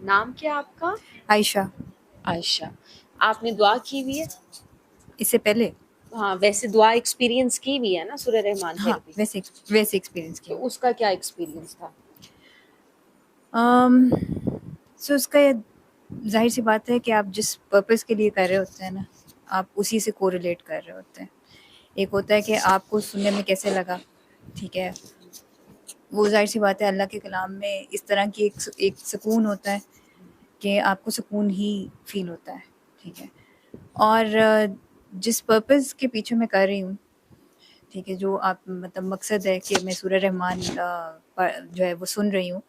نام کیا آپ کا؟ عائشہ. عائشہ. آپ نے دعا کی ہوئی ہے؟ اس سے پہلے ہاں ویسے دعا ایکسپیرینس کی ہوئی ہے نا سورہ رحمان ہاں تھراپی؟ ویسے ایکسپیرینس کیا. تو اس کا کیا ایکسپیرینس تھا؟ سو اس کا ظاہر سی بات ہے کہ آپ جس پرپز کے لیے کر رہے ہوتے ہیں نا آپ اسی سے کو ریلیٹ کر رہے ہوتے ہیں. ایک ہوتا ہے کہ آپ کو سننے میں کیسے لگا, ٹھیک ہے, وہ ظاہر سی بات ہے اللہ کے کلام میں اس طرح کی ایک سکون ہوتا ہے کہ آپ کو سکون ہی فیل ہوتا ہے, ٹھیک ہے. اور جس پرپز کے پیچھے میں کر رہی ہوں, ٹھیک ہے, جو آپ مطلب مقصد ہے کہ میں سورہ رحمان جو ہے وہ سن رہی ہوں,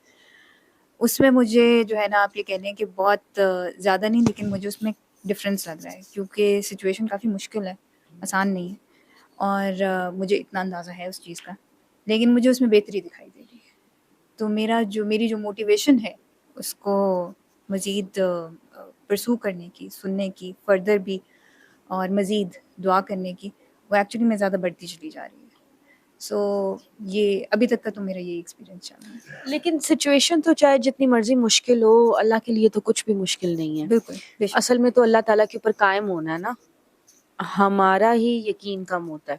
اس میں مجھے جو ہے نا آپ یہ کہہ لیں کہ بہت زیادہ نہیں, لیکن مجھے اس میں ڈفرینس لگ رہا ہے کیونکہ سچویشن کافی مشکل ہے, آسان نہیں ہے, اور مجھے اتنا اندازہ ہے اس چیز کا, لیکن مجھے اس میں بہتری دکھائی دے رہی ہے. تو میری جو موٹیویشن ہے اس کو مزید پرسو کرنے کی, سننے کی, فردر بھی اور مزید دعا کرنے کی, وہ ایکچولی میں زیادہ بڑھتی چلی جا رہی ہے. سو یہ ابھی تک کا تو میرا یہ ایکسپیرینس چل رہا ہے. لیکن سچویشن تو چاہے جتنی مرضی مشکل ہو, اللہ کے لیے تو کچھ بھی مشکل نہیں ہے. بالکل بے شک. اصل میں تو اللہ تعالیٰ کے اوپر قائم ہونا ہے نا, ہمارا ہی یقین کم ہوتا ہے.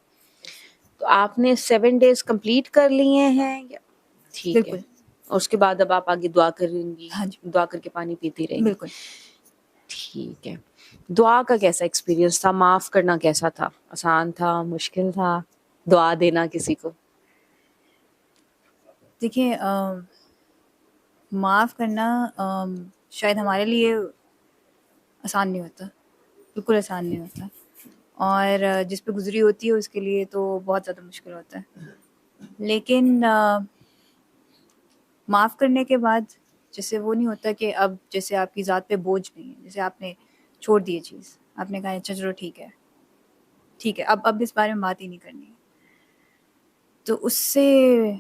تو آپ نے 7 days کمپلیٹ کر لیے ہیں؟ ٹھیک ہے. بالکل. اور اس کے بعد اب آپ آگے دعا کریں گی؟ ہاں جی دعا کر کے پانی پیتی رہیں گی؟ بالکل. ٹھیک ہے. دعا کا کیسا ایکسپیرینس تھا؟ معاف کرنا کیسا تھا؟ آسان تھا, مشکل تھا دعا دینا کسی کو؟ دیکھیں معاف کرنا شاید ہمارے لیے آسان نہیں ہوتا, بالکل آسان نہیں ہوتا, اور جس پہ گزری ہوتی ہے اس کے لیے تو بہت زیادہ مشکل ہوتا ہے. لیکن معاف کرنے کے بعد جیسے وہ نہیں ہوتا کہ اب جیسے آپ کی ذات پہ بوجھ نہیں ہے, جیسے آپ نے چھوڑ دی چیز, آپ نے کہا اچھا چلو ٹھیک ہے, اب اس بارے میں بات ہی نہیں کرنی ہے, تو اس سے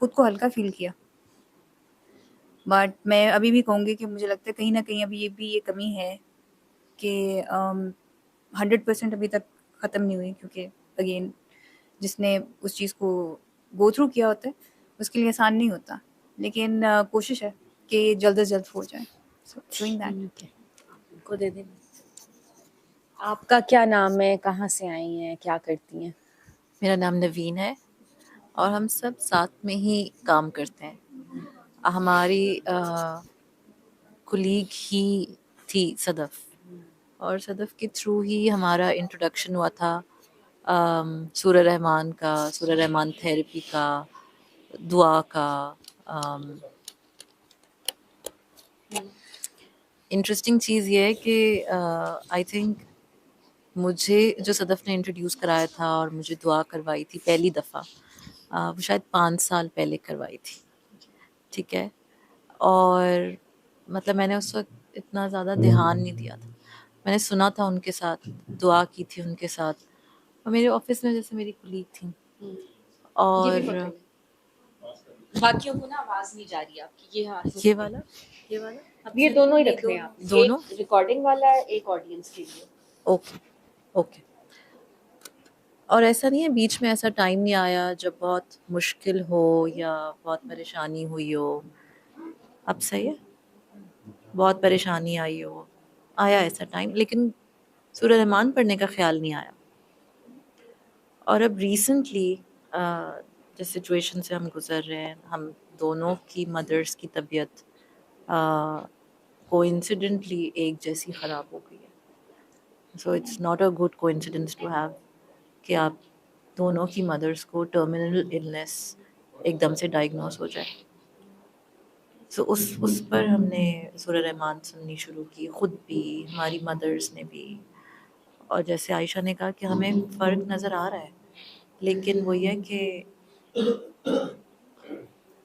خود کو ہلکا فیل کیا. بٹ میں ابھی بھی کہوں گی کہ مجھے لگتا ہے کہیں نہ کہیں ابھی یہ کمی ہے کہ 100% ابھی تک ختم نہیں ہوئی, کیونکہ اگین جس نے اس چیز کو گو تھرو کیا ہوتا ہے اس کے لیے آسان نہیں ہوتا, لیکن کوشش ہے کہ جلد از جلد ہو جائے. So, doing that. ٹھیک ہے. کو دے دیں. آپ کا کیا نام ہے, کہاں سے آئی ہیں, کیا کرتی ہیں؟ میرا نام نوین ہے اور ہم سب ساتھ میں ہی کام کرتے ہیں. ہماری کولیگ ہی تھی صدف, اور صدف کے تھرو ہی ہمارا انٹروڈکشن ہوا تھا سورہ رحمان کا, سورہ رحمان تھیراپی کا, دعا کا. انٹرسٹنگ چیز یہ ہے کہ آئی تھنک مجھے جو صدف نے انٹروڈیوس کرایا تھا اور مجھے دعا کروائی تھی پہلی دفعہ, وہ شاید 5 سال پہلے کروائی تھی, ٹھیک ہے. اور مطلب میں نے اس وقت اتنا زیادہ دھیان نہیں دیا تھا, میں نے سنا تھا ان کے ساتھ, دعا کی تھی ان کے ساتھ, اور میرے آفس میں جیسے میری کولیگ تھیں. اور باقیوں کو نا آواز نہیں جا رہی آپ کی, یہ والا یہ دونوں ہی رکھنے ہیں آپ, دونوں ایک ریکارڈنگ والا ہے, ایک آڈینس کے لیے. اوکے. اور ایسا نہیں ہے بیچ میں ایسا ٹائم نہیں آیا جب بہت مشکل ہو یا بہت پریشانی ہوئی ہو؟ اب صحیح ہے, بہت پریشانی آئی ہو, آیا ایسا ٹائم, لیکن سورہ رحمان پڑھنے کا خیال نہیں آیا. اور اب ریسنٹلی جس سچویشن سے ہم گزر رہے ہیں, ہم دونوں کی مدرس کی طبیعت کوئنسیڈنٹلی ایک جیسی خراب ہو گئی ہے. So it's not a good coincidence to have کہ آپ دونوں کی مدرس کو ٹرمینل النیس ایک دم سے ڈائگنوز ہو جائے. سو اس پر ہم نے سورہ رحمان سننی شروع کی, خود بھی, ہماری مدرس نے بھی. اور جیسے عائشہ نے کہا کہ ہمیں فرق نظر آ رہا ہے, لیکن وہ یہ کہ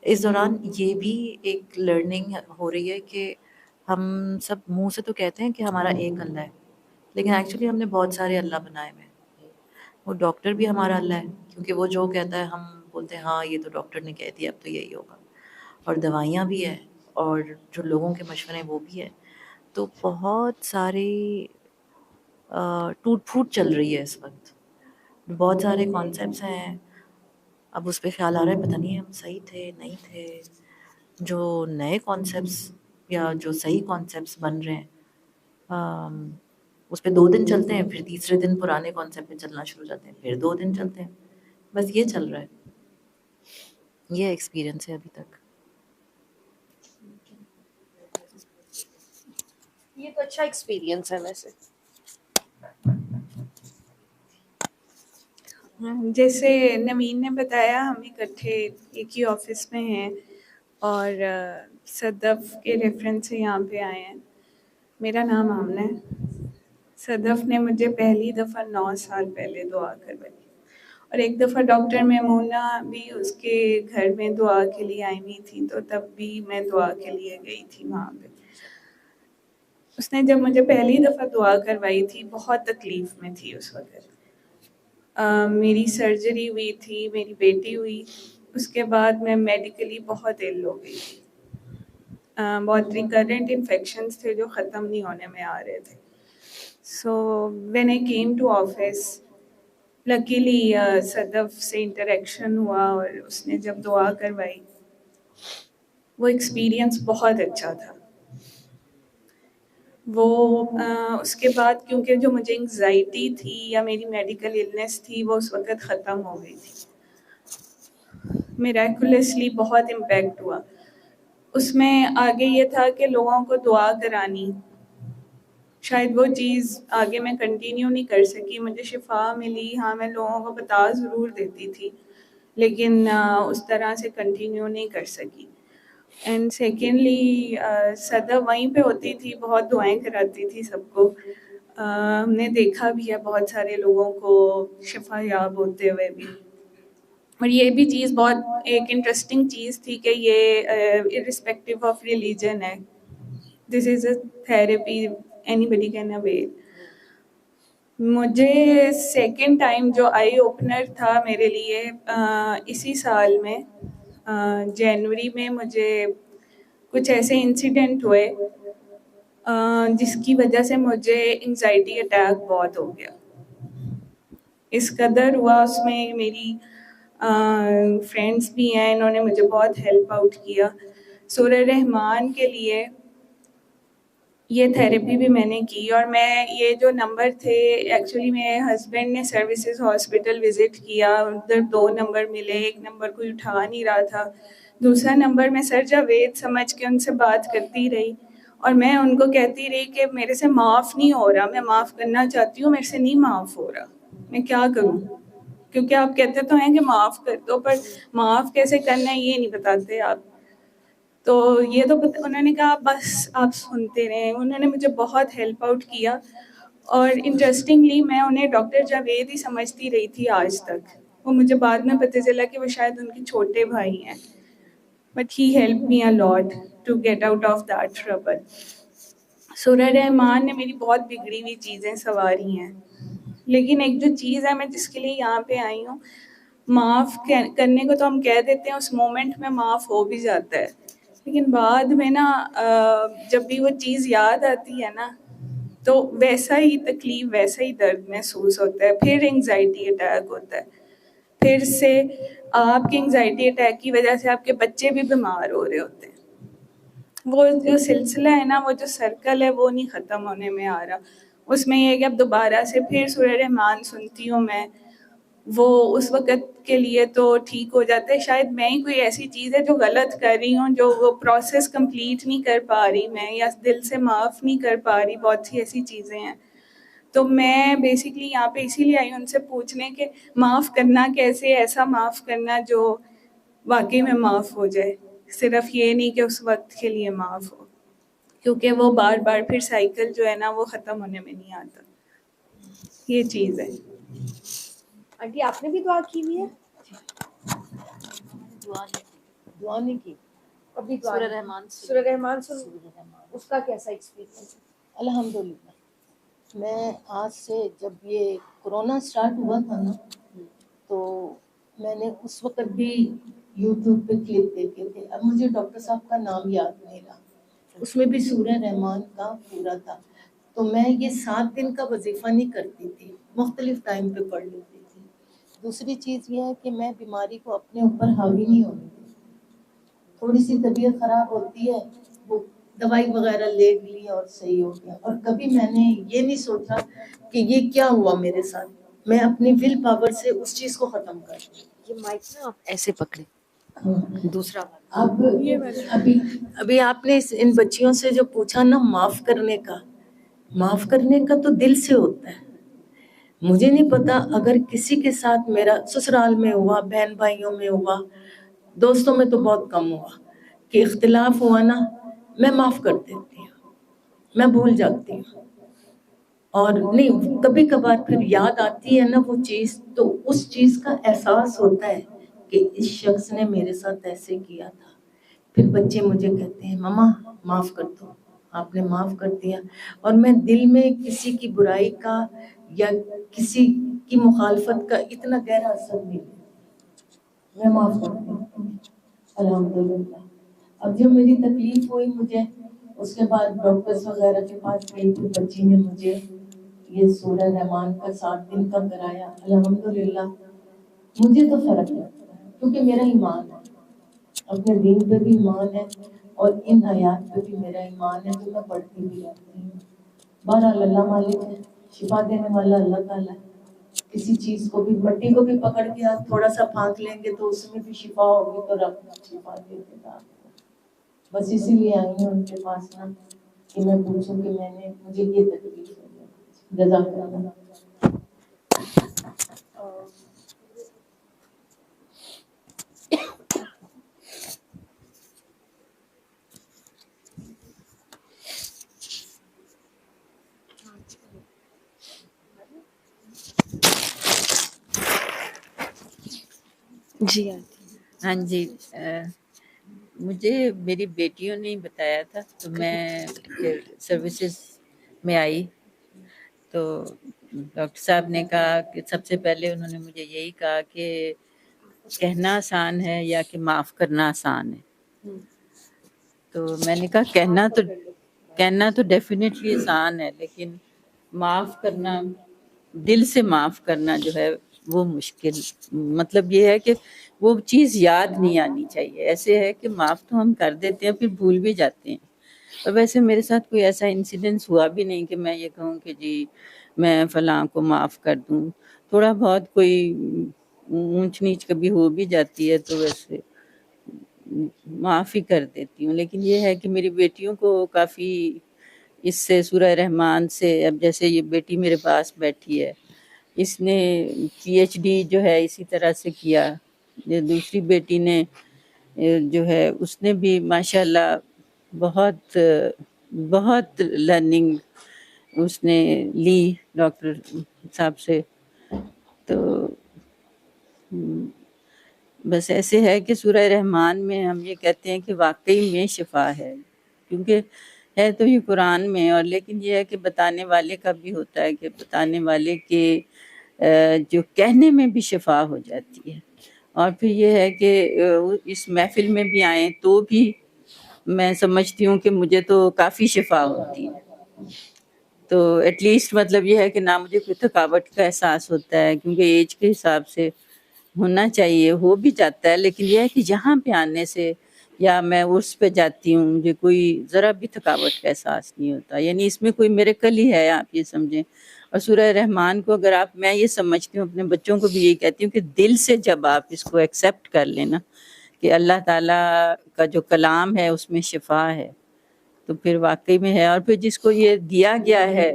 اس دوران یہ بھی ایک لرننگ ہو رہی ہے کہ ہم سب منہ سے تو کہتے ہیں کہ ہمارا ایک اللہ ہے, لیکن ایکچولی ہم نے بہت سارے اللہ بنائے ہوئے ہیں. وہ ڈاکٹر بھی ہمارا اللہ ہے, کیونکہ وہ جو کہتا ہے ہم بولتے ہیں ہاں یہ تو ڈاکٹر نے کہہ دیا اب تو یہی ہوگا. اور دوائیاں بھی ہیں, اور جو لوگوں کے مشورے وہ بھی ہے. تو بہت ساری ٹوٹ پھوٹ چل رہی ہے اس وقت, بہت سارے کانسیپٹس ہیں. اب اس پہ خیال آ رہا ہے پتہ نہیں ہم صحیح تھے نہیں تھے. جو نئے کانسیپٹس یا جو صحیح کانسیپٹس بن رہے ہیں اس پہ 2 دن چلتے ہیں، پھر تیسرے دن پرانے کانسیپٹ پہ چلنا شروع ہو جاتے ہیں، پھر 2 دن چلتے ہیں، بس یہ چل رہا ہے. یہ ایکسپیرئنس ہے ابھی تک. یہ تو اچھا ایکسپیرینس ہے ویسے. جیسے نوین نے بتایا ہم اکٹھے ایک ہی آفس میں ہیں اور صدف کے ریفرنس سے یہاں پہ آئے ہیں. میرا نام آمنہ ہے. صدف نے مجھے پہلی دفعہ 9 سال پہلے دعا کروائی اور ایک دفعہ ڈاکٹر میمونہ بھی اس کے گھر میں دعا کے لیے آئی ہوئی تھی، تو تب بھی میں دعا کے لیے گئی تھی وہاں پہ. اس نے جب مجھے پہلی دفعہ دعا کروائی تھی بہت تکلیف میں تھی اس وقت. میری سرجری ہوئی تھی، میری بیٹی ہوئی، اس کے بعد میں میڈیکلی بہت ill ہو گئی تھی. بہت ریکرنٹ انفیکشنز تھے جو ختم نہیں ہونے میں آ رہے تھے. So when I came to office, luckily Sadaf سے انٹریکشن ہوا اور اس نے جب دعا کروائی وہ ایکسپیرئنس بہت اچھا تھا. وہ اس کے بعد کیونکہ جو مجھے انگزائٹی تھی یا میری میڈیکل النس تھی وہ اس وقت ختم ہو گئی تھی. میریکولسلی بہت امپیکٹ ہوا. اس میں آگے یہ تھا کہ لوگوں کو دعا کرانی، شاید وہ چیز آگے میں کنٹینیو نہیں کر سکی. مجھے شفا ملی، ہاں میں لوگوں کو بتا ضرور دیتی تھی لیکن اس طرح سے کنٹینیو نہیں کر سکی. اینڈ سیکنڈلی صدف وہیں پہ ہوتی تھی، بہت دعائیں کراتی تھی سب کو. ہم نے دیکھا بھی ہے بہت سارے لوگوں کو شفا یاب ہوتے ہوئے بھی. اور یہ بھی چیز بہت ایک انٹرسٹنگ چیز تھی کہ یہ irrespective آف ریلیجن ہے. This is a therapy anybody can avail. مجھے سیکنڈ ٹائم جو آئی اوپنر تھا میرے لیے اسی سال میں جنوری میں مجھے کچھ ایسے انسیڈنٹ ہوئے جس کی وجہ سے مجھے انگزائٹی اٹیک بہت ہو گیا. اس قدر ہوا، اس میں میری فرینڈس بھی ہیں، انہوں نے مجھے بہت ہیلپ آؤٹ کیا. سورہ رحمان کے لیے یہ تھراپی بھی میں نے کی. اور میں یہ جو نمبر تھے ایکچولی میرے ہسبینڈ نے سروسز ہاسپٹل وزٹ کیا، ادھر 2 نمبر ملے، ایک نمبر کوئی اٹھا نہیں رہا تھا، دوسرا نمبر میں سر جاوید سمجھ کے ان سے بات کرتی رہی اور میں ان کو کہتی رہی کہ میرے سے معاف نہیں ہو رہا، میں معاف کرنا چاہتی ہوں، میرے سے نہیں معاف ہو رہا، میں کیا کروں. کیونکہ آپ کہتے تو ہیں کہ معاف کر دو، پر معاف کیسے کرنا ہے یہ نہیں بتاتے آپ. تو یہ تو انہوں نے کہا بس آپ سنتے رہیں. انہوں نے مجھے بہت ہیلپ آؤٹ کیا اور انٹرسٹنگلی میں انہیں ڈاکٹر جاوید ہی سمجھتی رہی تھی آج تک. وہ مجھے بعد میں پتہ چلا کہ وہ شاید ان کے چھوٹے بھائی ہیں. But he help me a lot to get out of that trouble. سورہ رحمان نے میری بہت بگڑی ہوئی چیزیں سنواری ہیں. لیکن ایک جو چیز ہے میں جس کے لیے یہاں پہ آئی ہوں، معاف کرنے کو تو ہم کہہ دیتے ہیں، اس مومنٹ میں معاف ہو بھی جاتا ہے، لیکن بعد میں نا جب بھی وہ چیز یاد آتی ہے نا تو ویسا ہی تکلیف، ویسا ہی درد محسوس ہوتا ہے. پھر انگزائٹی اٹیک ہوتا ہے، پھر سے آپ کے انگزائٹی اٹیک کی وجہ سے آپ کے بچے بھی بیمار ہو رہے ہوتے ہیں. وہ جو سلسلہ ہے نا، وہ جو سرکل ہے وہ نہیں ختم ہونے میں آ رہا. اس میں یہ ہے کہ اب دوبارہ سے پھر سورہ رحمان سنتی ہوں میں، وہ اس وقت کے لیے تو ٹھیک ہو جاتا ہے. شاید میں ہی کوئی ایسی چیز ہے جو غلط کر رہی ہوں، جو وہ پروسیس کمپلیٹ نہیں کر پا رہی میں، یا دل سے معاف نہیں کر پا رہی. بہت سی ایسی چیزیں ہیں. تو میں بیسکلی یہاں پہ اسی لیے آئی ہوں ان سے پوچھنے کہ معاف کرنا کیسے، ایسا معاف کرنا جو واقعی میں معاف ہو جائے، صرف یہ نہیں کہ اس وقت کے لیے معاف ہو، کیونکہ وہ بار بار پھر سائیکل جو ہے نا وہ ختم ہونے میں نہیں آتا. یہ چیز ہے. آنٹی آپ نے بھی دعا کی ہوئی ہے؟ دعا نہیں کی. ابھی دعا سورہ نہیں. رحمان سورہ رحمان سن، اس کا کیسا ایکسپیرینس ہے؟ الحمدللہ. میں آج سے جب یہ کرونا سٹارٹ ہوا تھا نا تو میں نے اس وقت بھی یوٹیوب پہ کلپ دیکھے تھے. اب مجھے ڈاکٹر صاحب کا نام یاد نہیں رہا، اس میں بھی سورہ رحمان کا پورا تھا. تو میں یہ 7 دن کا وظیفہ نہیں کرتی تھی، مختلف ٹائم پہ پڑھ لیتی تھی. دوسری چیز یہ ہے کہ میں بیماری کو اپنے اوپر حاوی نہیں ہونے دیتی. تھوڑی سی طبیعت خراب ہوتی ہے، وہ دوائی وغیرہ لے لی اور صحیح ہو گیا. اور کبھی میں نے یہ نہیں سوچا کہ یہ کیا ہوا میرے ساتھ. میں اپنی ول پاور سے اس چیز کو ختم کر دوں. یہ مائک نا آپ ایسے پکڑے. دوسرا اب ابھی آپ نے ان بچیوں سے جو پوچھا نا معاف کرنے کا تو دل سے ہوتا ہے. مجھے نہیں پتا اگر کسی کے ساتھ میرا سسرال میں ہوا, بہن بھائیوں میں ہوا, دوستوں میں تو بہت کم ہوا, کہ اختلاف ہوا نا, میں معاف کر دیتی ہوں, میں بھول جاتی ہوں. اور نہیں, کبھی کبھار پھر یاد آتی ہے نا وہ چیز, تو اس چیز کا احساس ہوتا ہے کہ اس شخص نے میرے ساتھ ایسے کیا تھا. پھر بچے مجھے کہتے ہیں ماما معاف کر دو, آپ نے معاف کر دیا. اور میں دل میں کسی کی برائی کا یا کسی کی مخالفت کا اتنا گہرا اثر نہیں لیتی, میں معاف کرتی ہوں الحمدللہ. اب جب میری تکلیف ہوئی مجھے, اس کے بعد ڈاکٹرز وغیرہ کے پاس گئی تو بچی نے مجھے یہ سورہ رحمان کا 7 دن کا کرایا. الحمدللہ مجھے تو فرق لگتا ہے کیونکہ میرا ایمان ہے, اپنے دین پہ بھی ایمان ہے اور ان حیات پہ بھی میرا ایمان ہے, تو میں پڑھتی بھی رہتی ہوں. بہرحال اللہ مالک ہے, شفا دینے والا اللہ تعالیٰ ہے. کسی چیز کو بھی, مٹی کو بھی پکڑ کے آپ تھوڑا سا پھانک لیں گے تو اس میں بھی شفا ہوگی, تو رب شفا دے دے گا آپ کو. بس اسی لیے آئی ہوں ان کے پاس نا, کہ میں پوچھوں کہ مجھے یہ تکلیف ہے. جزاک اللہ. جی ہاں جی, مجھے میری بیٹیوں نے بتایا تھا, تو میں پھر سروسز میں آئی تو ڈاکٹر صاحب نے کہا کہ سب سے پہلے انہوں نے مجھے یہی کہا کہ کہنا آسان ہے یا کہ معاف کرنا آسان ہے. تو میں نے کہا کہنا تو ڈیفینیٹلی آسان ہے, لیکن معاف کرنا, دل سے معاف کرنا جو ہے وہ مشکل. مطلب یہ ہے کہ وہ چیز یاد نہیں آنی چاہیے. ایسے ہے کہ معاف تو ہم کر دیتے ہیں پھر بھول بھی جاتے ہیں. اور ویسے میرے ساتھ کوئی ایسا انسیڈنس ہوا بھی نہیں کہ میں یہ کہوں کہ جی میں فلاں کو معاف کر دوں. تھوڑا بہت کوئی اونچ نیچ کبھی ہو بھی جاتی ہے تو ویسے معاف ہی کر دیتی ہوں. لیکن یہ ہے کہ میری بیٹیوں کو کافی اس سے سورہ رحمان سے, اب جیسے یہ بیٹی میرے پاس بیٹھی ہے, اس نے PhD جو ہے اسی طرح سے کیا. دوسری بیٹی نے جو ہے اس نے بھی ماشاءاللہ بہت بہت لرننگ اس نے لی ڈاکٹر صاحب سے. تو بس ایسے ہے کہ سورہ رحمان میں ہم یہ کہتے ہیں کہ واقعی میں شفا ہے, کیونکہ ہے تو یہ قرآن میں, اور لیکن یہ ہے کہ بتانے والے کا بھی ہوتا ہے کہ بتانے والے کے جو کہنے میں بھی شفا ہو جاتی ہے. اور پھر یہ ہے کہ اس محفل میں بھی آئیں تو بھی میں سمجھتی ہوں کہ مجھے تو کافی شفا ہوتی ہے. تو ایٹ لیسٹ مطلب یہ ہے کہ نہ مجھے کوئی تھکاوٹ کا احساس ہوتا ہے, کیونکہ ایج کے حساب سے ہونا چاہیے, ہو بھی جاتا ہے, لیکن یہ ہے کہ یہاں پہ آنے سے یا میں عرس پہ جاتی ہوں مجھے کوئی ذرا بھی تھکاوٹ کا احساس نہیں ہوتا. یعنی اس میں کوئی میریکل ہی ہے, آپ یہ سمجھیں. اور سورہ رحمان کو اگر آپ, میں یہ سمجھتی ہوں, اپنے بچوں کو بھی یہی کہتی ہوں کہ دل سے جب آپ اس کو ایکسیپٹ کر لینا کہ اللہ تعالیٰ کا جو کلام ہے اس میں شفا ہے, تو پھر واقعی میں ہے. اور پھر جس کو یہ دیا گیا ہے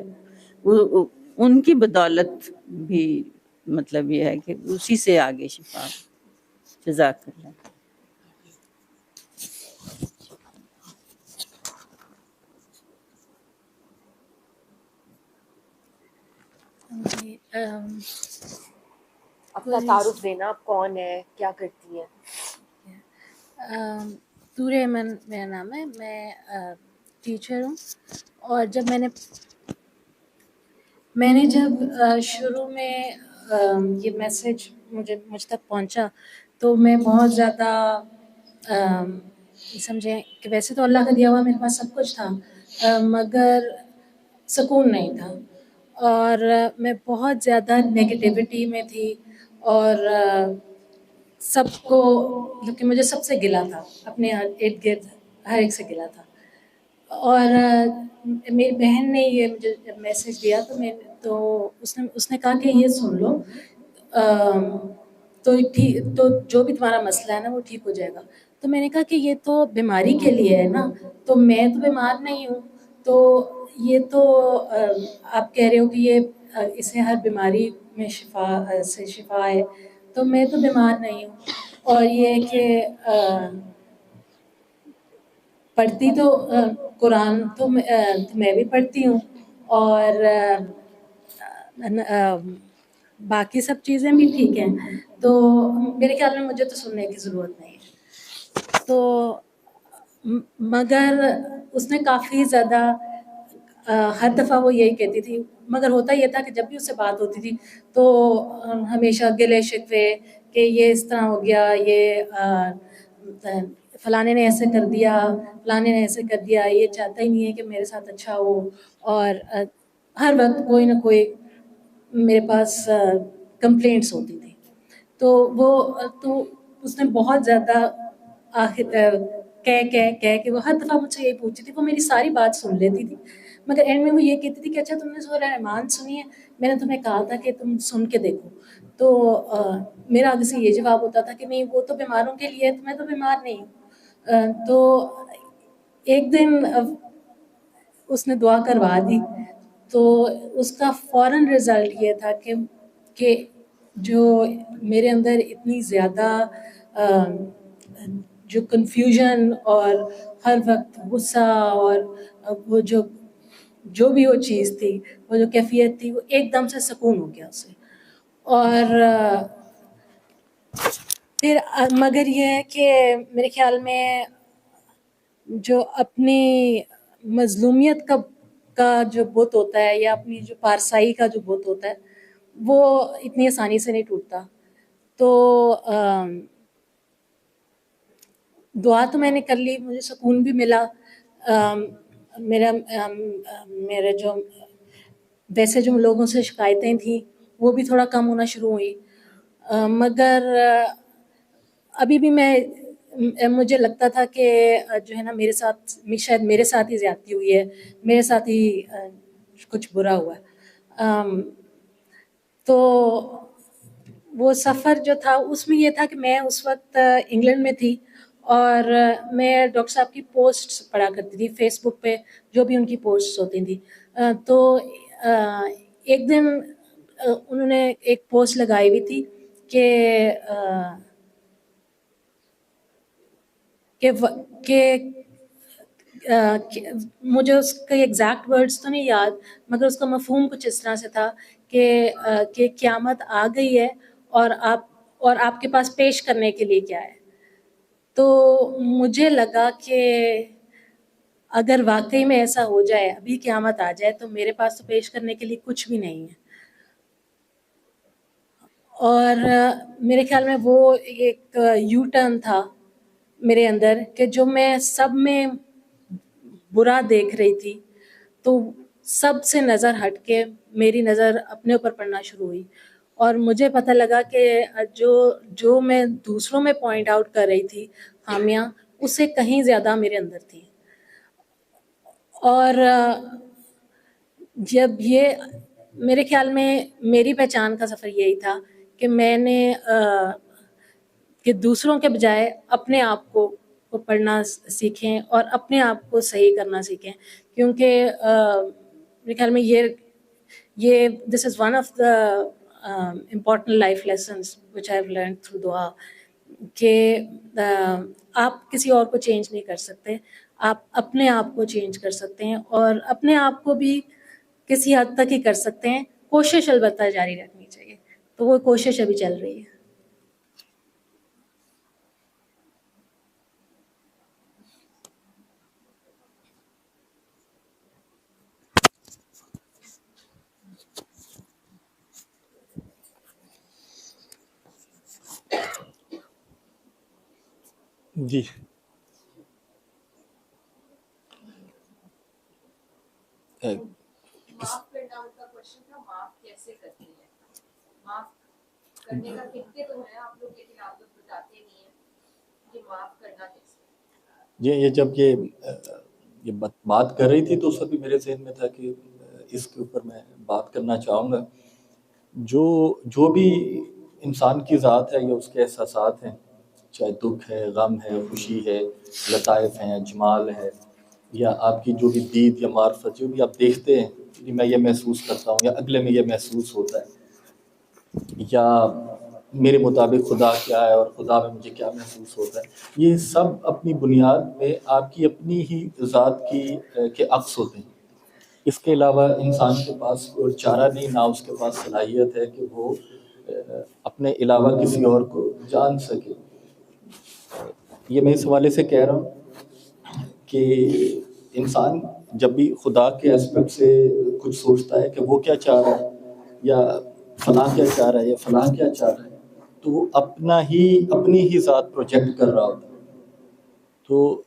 ان کی بدولت بھی مطلب یہ ہے کہ اسی سے آگے شفا. جزاک اللہ. اپنا تعارف دینا, آپ کون ہے, کیا کرتی ہیں؟ طور ایمن میرا نام ہے, میں ٹیچر ہوں. اور جب میں نے جب شروع میں یہ میسج مجھ تک پہنچا تو میں بہت زیادہ سمجھیں کہ ویسے تو اللہ کا دیا ہوا میرے پاس سب کچھ تھا, مگر سکون نہیں تھا, اور میں بہت زیادہ نگیٹیوٹی میں تھی, اور سب کو, مطلب کہ مجھے سب سے گلا تھا, اپنے ارد گرد ہر ایک سے گلا تھا. اور میری بہن نے یہ مجھے جب میسج دیا تو اس نے کہا کہ یہ سن لو تو جو بھی تمہارا مسئلہ ہے نا وہ ٹھیک ہو جائے گا. تو میں نے کہا کہ یہ تو بیماری کے لیے ہے نا, تو میں تو بیمار نہیں ہوں, تو یہ تو آپ کہہ رہے ہو کہ یہ اسے ہر بیماری میں شفا ہے, تو میں تو بیمار نہیں ہوں. اور یہ ہے کہ پڑھتی تو قرآن تو میں بھی پڑھتی ہوں, اور باقی سب چیزیں بھی ٹھیک ہیں, تو میرے خیال میں مجھے تو سننے کی ضرورت نہیں ہے. تو مگر اس نے کافی زیادہ ہر دفعہ وہ یہی کہتی تھی, مگر ہوتا یہ تھا کہ جب بھی اس سے بات ہوتی تھی تو ہمیشہ گلے شکوے کہ یہ اس طرح ہو گیا, یہ فلانے نے ایسے کر دیا, فلانے نے ایسے کر دیا, یہ چاہتا ہی نہیں ہے کہ میرے ساتھ اچھا ہو, اور ہر وقت کوئی نہ کوئی میرے پاس کمپلینٹس ہوتی تھی. تو اس نے بہت زیادہ آخر کہہ کہ وہ ہر دفعہ مجھ سے یہی پوچھتی تھی. وہ میری ساری بات سن لیتی تھی, مگر اینڈ میں وہ یہ کہتی تھی کہ اچھا تم نے سورہ رحمان سنی ہے, میں نے تمہیں کہا تھا کہ تم سن کے دیکھو. تو میرا آگے سے یہ جواب ہوتا تھا کہ نہیں وہ تو بیماروں کے لیے ہے, تو میں تو بیمار نہیں ہوں. تو ایک دن اس نے دعا کروا دی, تو اس کا فوراً رزلٹ یہ تھا کہ جو میرے اندر اتنی زیادہ جو کنفیوژن اور ہر وقت غصہ اور وہ جو بھی وہ چیز تھی, وہ جو کیفیت تھی, وہ ایک دم سے سکون ہو گیا اسے. اور پھر مگر یہ ہے کہ میرے خیال میں جو اپنی مظلومیت کا جو بت ہوتا ہے, یا اپنی جو پارسائی کا جو بت ہوتا ہے, وہ اتنی آسانی سے نہیں ٹوٹتا. تو دعا تو میں نے کر لی, مجھے سکون بھی ملا. میرے جو ویسے جو لوگوں سے شکایتیں تھیں وہ بھی تھوڑا کم ہونا شروع ہوئی. مگر ابھی بھی مجھے لگتا تھا کہ جو ہے نا میرے ساتھ شاید میرے ساتھ ہی زیادتی ہوئی ہے, میرے ساتھ ہی کچھ برا ہوا ہے. تو وہ سفر جو تھا اس میں یہ تھا کہ میں اس وقت انگلینڈ میں تھی, اور میں ڈاکٹر صاحب کی پوسٹ پڑھا کرتی تھی فیس بک پہ, جو بھی ان کی پوسٹس ہوتی تھیں. تو ایک دن انہوں نے ایک پوسٹ لگائی ہوئی تھی کہ مجھے اس کے ایگزیکٹ ورڈز تو نہیں یاد, مگر اس کا مفہوم کچھ اس طرح سے تھا کہ قیامت آ گئی ہے اور آپ کے پاس پیش کرنے کے لیے کیا ہے. تو مجھے لگا کہ اگر واقعی میں ایسا ہو جائے, ابھی قیامت آ جائے, تو میرے پاس تو پیش کرنے کے لیے کچھ بھی نہیں ہے. اور میرے خیال میں وہ ایک یو ٹرن تھا میرے اندر, کہ جو میں سب میں برا دیکھ رہی تھی, تو سب سے نظر ہٹ کے میری نظر اپنے اوپر پڑنا شروع ہوئی. اور مجھے پتہ لگا کہ جو میں دوسروں میں پوائنٹ آؤٹ کر رہی تھی خامیاں, اس سے کہیں زیادہ میرے اندر تھی. اور جب یہ میرے خیال میں میری پہچان کا سفر یہی تھا کہ میں نے کہ دوسروں کے بجائے اپنے آپ کو پڑھنا سیکھیں اور اپنے آپ کو صحیح کرنا سیکھیں. کیونکہ میرے خیال میں یہ this is one of the important life lessons which I have learned through دعا, کہ آپ کسی اور کو چینج نہیں کر سکتے, آپ اپنے آپ کو چینج کر سکتے ہیں, اور اپنے آپ کو بھی کسی حد تک ہی کر سکتے ہیں, کوشش البتہ جاری رکھنی چاہیے. تو وہ کوشش ابھی چل رہی ہے. جی معاف کرنا کا کوشچن تھا, معاف کیسے کرتے ہیں, معاف کرنے کا کہتے تو ہیں آپ لوگ, لیکن آپ لوگ بتاتے نہیں ہیں کہ معاف کرنا کیسے. یہ جب یہ یہ بات کر رہی تھی تو اس وقت بھی میرے ذہن میں تھا کہ اس کے اوپر میں بات کرنا چاہوں گا. جو بھی انسان کی ذات ہے یا اس کے احساسات ہیں، چاہے دکھ ہے، غم ہے، خوشی ہے، لطائف ہیں، جمال ہے، یا آپ کی جو بھی دید یا معرفت جو بھی آپ دیکھتے ہیں کہ میں یہ محسوس کرتا ہوں یا اگلے میں یہ محسوس ہوتا ہے، یا میرے مطابق خدا کیا ہے اور خدا میں مجھے کیا محسوس ہوتا ہے، یہ سب اپنی بنیاد میں آپ کی اپنی ہی ذات کے عکس ہوتے ہیں. اس کے علاوہ انسان کے پاس کوئی چارہ نہیں، نہ اس کے پاس صلاحیت ہے کہ وہ اپنے علاوہ کسی اور کو جان سکے. یہ میں اس حوالے سے کہہ رہا ہوں کہ انسان جب بھی خدا کے اسپیکٹ سے کچھ سوچتا ہے کہ وہ کیا چاہ رہا ہے یا فلاں کیا چاہ رہا ہے یا فلاں کیا چاہ رہا ہے، تو وہ اپنی ہی ذات پروجیکٹ کر رہا ہوتا ہے. تو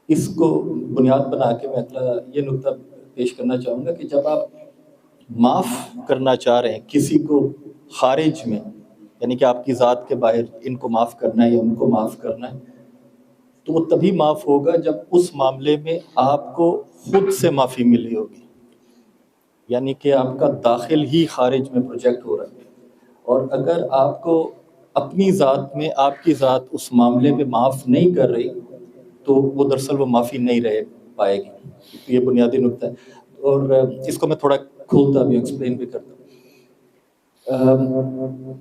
اس کو بنیاد بنا کے میں اگلا یہ نقطہ پیش کرنا چاہوں گا کہ جب آپ معاف کرنا چاہ رہے ہیں کسی کو خارج میں، یعنی کہ آپ کی ذات کے باہر ان کو معاف کرنا ہے یا ان کو معاف کرنا ہے، تو وہ تبھی معاف ہوگا جب اس معاملے میں آپ کو خود سے معافی ملی ہوگی، یعنی کہ آپ کا داخل ہی خارج میں پروجیکٹ ہو رہا ہے. اور اگر آپ کو اپنی ذات میں آپ کی ذات اس معاملے میں معاف نہیں کر رہی تو وہ دراصل وہ معافی نہیں رہ پائے گی. یہ بنیادی نقطہ ہے، اور اس کو میں تھوڑا کھولتا بھی ایکسپلین بھی کرتا ہوں.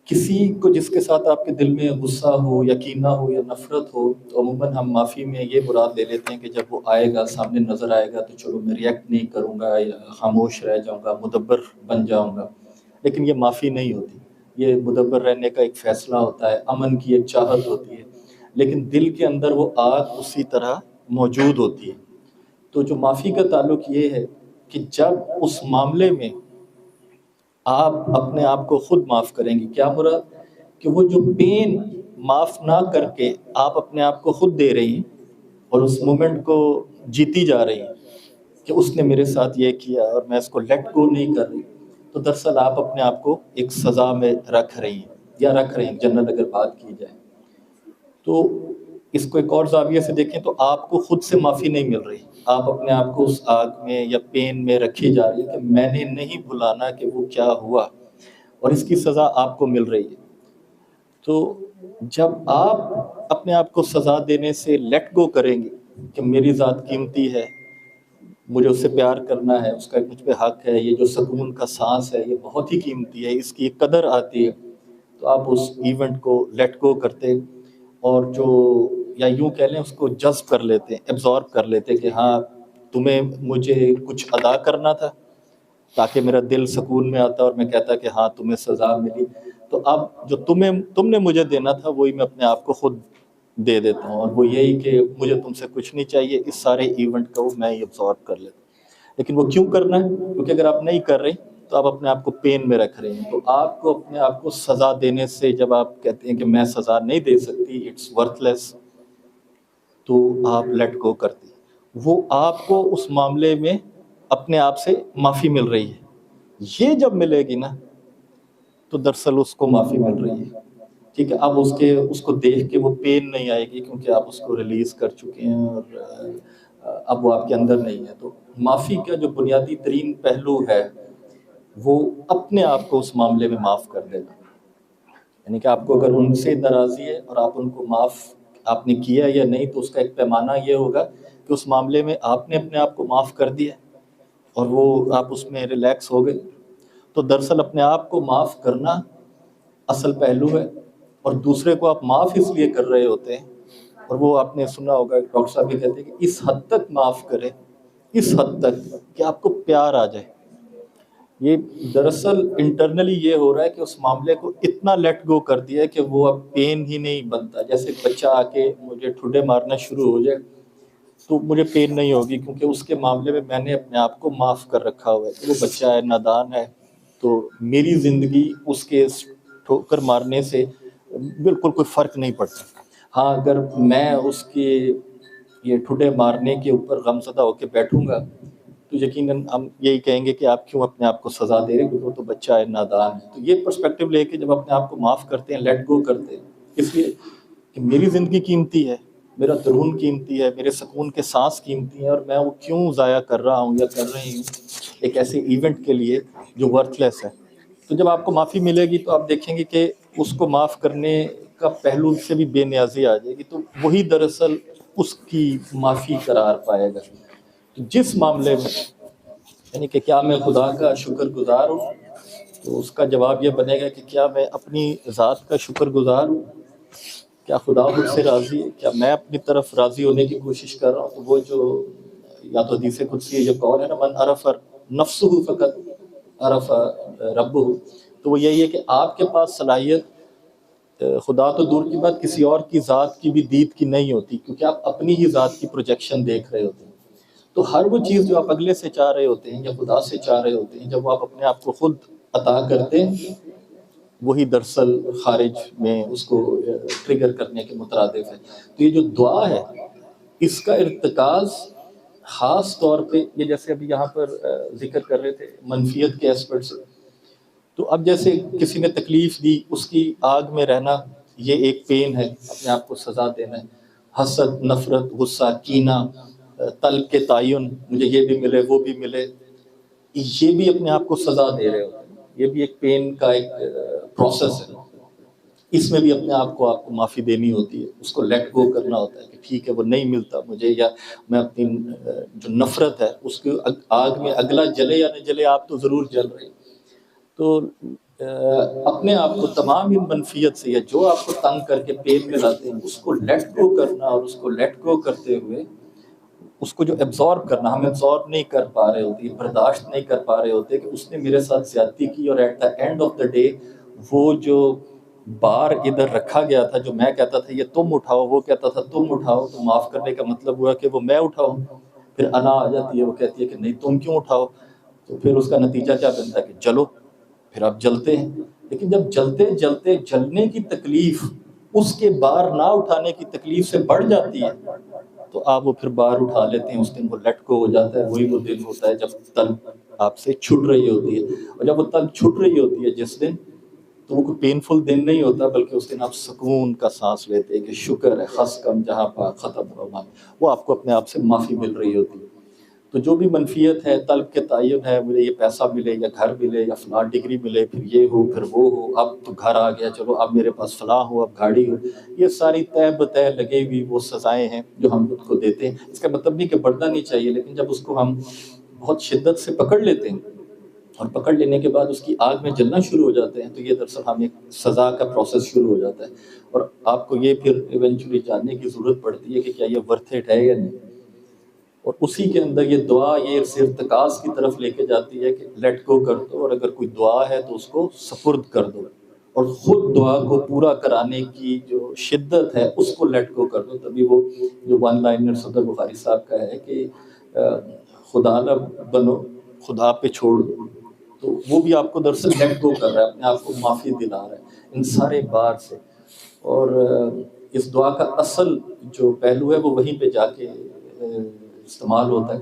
کسی کو جس کے ساتھ آپ کے دل میں غصہ ہو یا کینہ ہو یا نفرت ہو، تو عموماً ہم معافی میں یہ مراد لے لیتے ہیں کہ جب وہ آئے گا، سامنے نظر آئے گا، تو چلو میں ریئیکٹ نہیں کروں گا یا خاموش رہ جاؤں گا، مدبر بن جاؤں گا. لیکن یہ معافی نہیں ہوتی. یہ مدبر رہنے کا ایک فیصلہ ہوتا ہے، امن کی ایک چاہت ہوتی ہے، لیکن دل کے اندر وہ آگ اسی طرح موجود ہوتی ہے. تو جو معافی کا تعلق یہ ہے کہ جب اس معاملے میں آپ اپنے آپ کو خود معاف کریں گے، کیا مراد کہ وہ جو پین معاف نہ کر کے آپ اپنے آپ کو خود دے رہی ہیں اور اس مومنٹ کو جیتی جا رہی ہیں کہ اس نے میرے ساتھ یہ کیا اور میں اس کو لیٹ گو نہیں کر رہی، تو دراصل آپ اپنے آپ کو ایک سزا میں رکھ رہی ہیں یا رکھ رہے ہیں. جنرل اگر بات کی جائے تو اس کو ایک اور زاویے سے دیکھیں تو آپ کو خود سے معافی نہیں مل رہی، آپ اپنے آپ کو اس آگ میں یا پین میں رکھی جا رہی ہے کہ میں نے نہیں بھلانا کہ وہ کیا ہوا، اور اس کی سزا آپ کو مل رہی ہے. تو جب آپ اپنے آپ کو سزا دینے سے لیٹ گو کریں گے کہ میری ذات قیمتی ہے، مجھے اس سے پیار کرنا ہے، اس کا مجھ پہ حق ہے، یہ جو سکون کا سانس ہے یہ بہت ہی قیمتی ہے، اس کی قدر آتی ہے، تو آپ اس ایونٹ کو لیٹ گو کرتے اور جو یا یوں کہہ لیں اس کو جذب کر لیتے، ایبزارب کر لیتے کہ ہاں تمہیں مجھے کچھ ادا کرنا تھا، تاکہ میرا دل سکون میں آتا اور میں کہتا کہ ہاں تمہیں سزا ملی، تو اب جو تم نے مجھے دینا تھا وہی میں اپنے آپ کو خود دے دیتا ہوں، اور وہ یہی کہ مجھے تم سے کچھ نہیں چاہیے، اس سارے ایونٹ کو میں ہی ایبزارب کر لیتا ہوں. لیکن وہ کیوں کرنا ہے؟ کیونکہ اگر آپ نہیں کر رہے تو آپ اپنے آپ کو پین میں رکھ رہے ہیں. تو آپ کو اپنے آپ کو سزا دینے سے، جب آپ کہتے ہیں کہ میں سزا نہیں دے سکتی، اٹس ورتھ لیس، تو آپ لیٹ گو کرتے ہیں. وہ آپ کو اس معاملے میں اپنے آپ سے معافی مل رہی ہے. یہ جب ملے گی نا تو دراصل اس کو معافی مل رہی ہے. ٹھیک ہے، اب اس کو دیکھ کے وہ پین نہیں آئے گی کیونکہ آپ اس کو ریلیز کر چکے ہیں اور اب وہ آپ کے اندر نہیں ہے. تو معافی کا جو بنیادی ترین پہلو ہے وہ اپنے آپ کو اس معاملے میں معاف کر دینا، یعنی کہ آپ کو اگر ان سے ناراضی ہے اور آپ ان کو معاف آپ نے کیا یا نہیں، تو اس کا ایک پیمانہ یہ ہوگا کہ اس معاملے میں آپ نے اپنے آپ کو معاف کر دیا اور وہ آپ اس میں ریلیکس ہو گئے. تو دراصل اپنے آپ کو معاف کرنا اصل پہلو ہے، اور دوسرے کو آپ معاف اس لیے کر رہے ہوتے ہیں، اور وہ آپ نے سنا ہوگا ڈاکٹر صاحب بھی کہتے ہیں کہ اس حد تک معاف کرے، اس حد تک کہ آپ کو پیار آ جائے. یہ دراصل انٹرنلی یہ ہو رہا ہے کہ اس معاملے کو اتنا لیٹ گو کر دیا ہے کہ وہ اب پین ہی نہیں بنتا. جیسے بچہ آ کے مجھے ٹھڈے مارنا شروع ہو جائے تو مجھے پین نہیں ہوگی، کیونکہ اس کے معاملے میں نے اپنے آپ کو معاف کر رکھا ہوا ہے کہ وہ بچہ ہے، نادان ہے، تو میری زندگی اس کے ٹھوکر مارنے سے بالکل کوئی فرق نہیں پڑتا. ہاں اگر میں اس کے یہ ٹھڈے مارنے کے اوپر غمزدہ ہو کے بیٹھوں گا تو یقیناً ہم یہی کہیں گے کہ آپ کیوں اپنے آپ کو سزا دے رہے ہیں، کیونکہ وہ تو بچہ ہے، نادان ہے. تو یہ پرسپیکٹیو لے کے جب اپنے آپ کو معاف کرتے ہیں، لیٹ گو کرتے ہیں، اس لیے کہ میری زندگی قیمتی ہے، میرا درون قیمتی ہے، میرے سکون کے سانس قیمتی ہیں، اور میں وہ کیوں ضائع کر رہا ہوں یا کر رہی ہوں ایک ایسے ایونٹ کے لیے جو ورتھ لیس ہے. تو جب آپ کو معافی ملے گی تو آپ دیکھیں گے کہ اس کو معاف کرنے کا پہلو سے بھی بے نیازی آ جائے گی، تو وہی دراصل اس کی معافی قرار پائے گا. جس معاملے میں یعنی کہ کیا میں خدا کا شکر گزار ہوں، تو اس کا جواب یہ بنے گا کہ کیا میں اپنی ذات کا شکر گزار ہوں، کیا خدا مجھ سے راضی ہے، کیا میں اپنی طرف راضی ہونے کی کوشش کر رہا ہوں. تو وہ جو یا تو حدیث قدسی یہ قول ہے نا، من عرف نفسہ فقط عرف ربہ، تو وہ یہی ہے کہ آپ کے پاس صلاحیت خدا تو دور کی بات کسی اور کی ذات کی بھی دید کی نہیں ہوتی، کیونکہ آپ اپنی ہی ذات کی پروجیکشن دیکھ رہے ہوتے ہیں. تو ہر وہ چیز جو آپ اگلے سے چاہ رہے ہوتے ہیں یا خدا سے چاہ رہے ہوتے ہیں، جب وہ آپ اپنے آپ کو خود عطا کرتے ہیں، وہی دراصل خارج میں اس کو ٹریگر کرنے کے مترادف ہے. تو یہ جو دعا ہے اس کا ارتکاز خاص طور پہ یہ جیسے ابھی یہاں پر ذکر کر رہے تھے منفیت کے ایسپیکٹ سے، تو اب جیسے کسی نے تکلیف دی، اس کی آگ میں رہنا یہ ایک پین ہے، اپنے آپ کو سزا دینا ہے. حسد، نفرت، غصہ، کینہ، طلب کے تعین، مجھے یہ بھی ملے وہ بھی ملے، یہ بھی اپنے آپ کو سزا دے رہے ہوتے ہیں. یہ بھی ایک پین کا ایک پروسیس ہے. اس میں بھی اپنے آپ کو معافی دینی ہوتی ہے، اس کو لیٹ گو کرنا ہوتا ہے کہ ٹھیک ہے وہ نہیں ملتا مجھے، یا میں اپنی جو نفرت ہے اس کی آگ میں اگلا جلے یا نہ جلے آپ تو ضرور جل رہے. تو اپنے آپ کو تمام ان منفیت سے یا جو آپ کو تنگ کر کے پین میں لاتے ہیں اس کو لیٹ گو کرنا، اور اس کو لیٹ گو کرتے ہوئے اس کو جو ایبزارب کرنا، ہم ایبزارب نہیں کر پا رہے ہوتے، برداشت نہیں کر پا رہے ہوتے کہ اس نے میرے ساتھ زیادتی کی، اور at the end of the day وہ جو بار ادھر رکھا گیا تھا، جو میں کہتا تھا یہ تم اٹھاؤ، وہ کہتا تھا تم اٹھاؤ، تو معاف کرنے کا مطلب ہوا کہ وہ میں اٹھاؤں. پھر انا آ جاتی ہے، وہ کہتی ہے کہ نہیں تم کیوں اٹھاؤ. تو پھر اس کا نتیجہ کیا بنتا ہے کہ چلو پھر آپ جلتے ہیں. لیکن جب جلتے جلتے جلنے کی تکلیف اس کے بار نہ اٹھانے کی تکلیف سے بڑھ جاتی ہے، تو آپ وہ پھر بار اٹھا لیتے ہیں. اس دن وہ لٹ کو ہو جاتا ہے. وہی وہ دن ہوتا ہے جب طلب آپ سے چھٹ رہی ہوتی ہے، اور جب وہ طلب چھٹ رہی ہوتی ہے جس دن، تو وہ کوئی پینفل دن نہیں ہوتا، بلکہ اس دن آپ سکون کا سانس لیتے ہیں کہ شکر ہے، خس کم جہاں پا ختم ہوا، وہ آپ کو اپنے آپ سے معافی مل رہی ہوتی ہے. تو جو بھی منفیت ہے، طلب کے تعین ہے، مجھے یہ پیسہ ملے یا گھر ملے یا فلاں ڈگری ملے، پھر یہ ہو پھر وہ ہو، اب تو گھر آ گیا، چلو اب میرے پاس فلاں ہو، اب گاڑی ہو، یہ ساری طے بطے لگے ہوئی وہ سزائیں ہیں جو ہم خود کو دیتے ہیں. اس کا مطلب نہیں کہ بڑھنا نہیں چاہیے، لیکن جب اس کو ہم بہت شدت سے پکڑ لیتے ہیں اور پکڑ لینے کے بعد اس کی آگ میں جلنا شروع ہو جاتے ہیں، تو یہ دراصل ہمیں سزا کا پروسیس شروع ہو جاتا ہے. اور آپ کو یہ پھر ایونچولی جاننے کی ضرورت پڑتی ہے کہ کیا یہ ورتھ اٹ ہے یا نہیں. اور اسی کے اندر یہ دعا یہ ارتکاز کی طرف لے کے جاتی ہے کہ لیٹ گو کر دو، اور اگر کوئی دعا ہے تو اس کو سپرد کر دو، اور خود دعا کو پورا کرانے کی جو شدت ہے اس کو لیٹ گو کر دو. تبھی وہ جو ون لائنر صدر بخاری صاحب کا ہے کہ خدا نہ بنو، خدا پہ چھوڑ دو، تو وہ بھی آپ کو دراصل لیٹ گو کر رہا ہے، اپنے آپ کو معافی دلا رہا ہے ان سارے بار سے. اور اس دعا کا اصل جو پہلو ہے وہ وہیں پہ جا کے استعمال ہوتا ہے.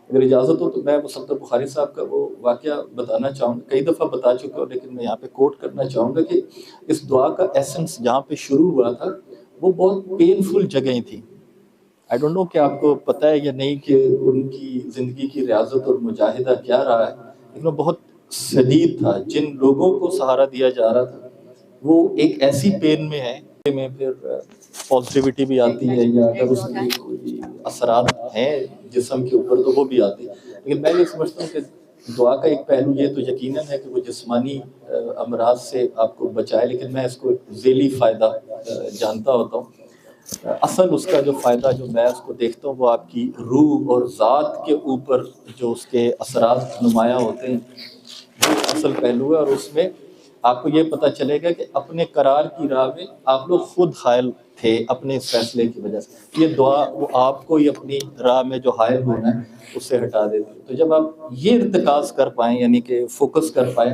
اگر اجازت ہو تو میں وہ صدر بخاری صاحب کا وہ واقعہ بتانا چاہوں گا. کئی دفعہ بتا چکا ہوں، لیکن میں یہاں پہ کوٹ کرنا چاہوں گا کہ اس دعا کا ایسنس جہاں پہ شروع ہوا تھا وہ بہت پینفل جگہیں تھیں. آئی ڈونٹ نو کہ آپ کو پتہ ہے یا نہیں کہ ان کی زندگی کی ریاضت اور مجاہدہ کیا رہا ہے، لیکن وہ بہت شدید تھا. جن لوگوں کو سہارا دیا جا رہا تھا وہ ایک ایسی پین میں ہے میں پھر پازیٹیوٹی بھی آتی ہے، یا اگر اس کی کوئی اثرات ہیں جسم کے اوپر تو وہ بھی آتی ہے. لیکن میں یہ سمجھتا ہوں کہ دعا کا ایک پہلو یہ تو یقیناً ہے کہ وہ جسمانی امراض سے آپ کو بچائے، لیکن میں اس کو ایک ذیلی فائدہ جانتا ہوتا ہوں. اصل اس کا جو فائدہ جو میں اس کو دیکھتا ہوں وہ آپ کی روح اور ذات کے اوپر جو اس کے اثرات نمایاں ہوتے ہیں وہ اصل پہلو ہے. اور اس میں آپ کو یہ پتہ چلے گا کہ اپنے قرار کی راہ میں آپ لوگ خود حائل تھے اپنے اس فیصلے کی وجہ سے. یہ دعا وہ آپ کو ہی اپنی راہ میں جو حائل ہونا ہے اس سے ہٹا دیتی ہے. تو جب آپ یہ ارتکاز کر پائیں، یعنی کہ فوکس کر پائیں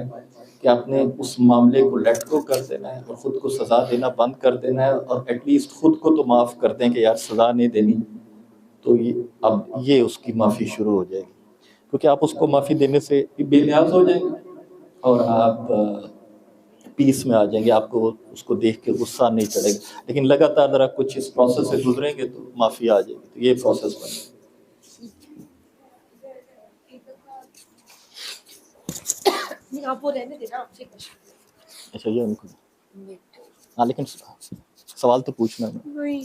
کہ آپ نے اس معاملے کو لیٹ گو کر دینا ہے اور خود کو سزا دینا بند کر دینا ہے، اور ایٹ لیسٹ خود کو تو معاف کر دیں کہ یار سزا نہیں دینی، تو اب یہ اس کی معافی شروع ہو جائے گی. کیونکہ آپ اس کو معافی دینے سے بے نیاز ہو جائیں گے اور آپ پیس میں آ جائیں گے, آپ کو اس کو دیکھ کے غصہ نہیں چڑھے گا. لیکن لگاتار ذرا کچھ اس پروسیس سے گزریں گے تو معافی آ جائے گی. تو یہ پروسیس بنے گا. آپ وہ رہنے دینا, آپ سے اچھا یہ ان کو ہاں, لیکن سوال تو پوچھنا ہے. وہی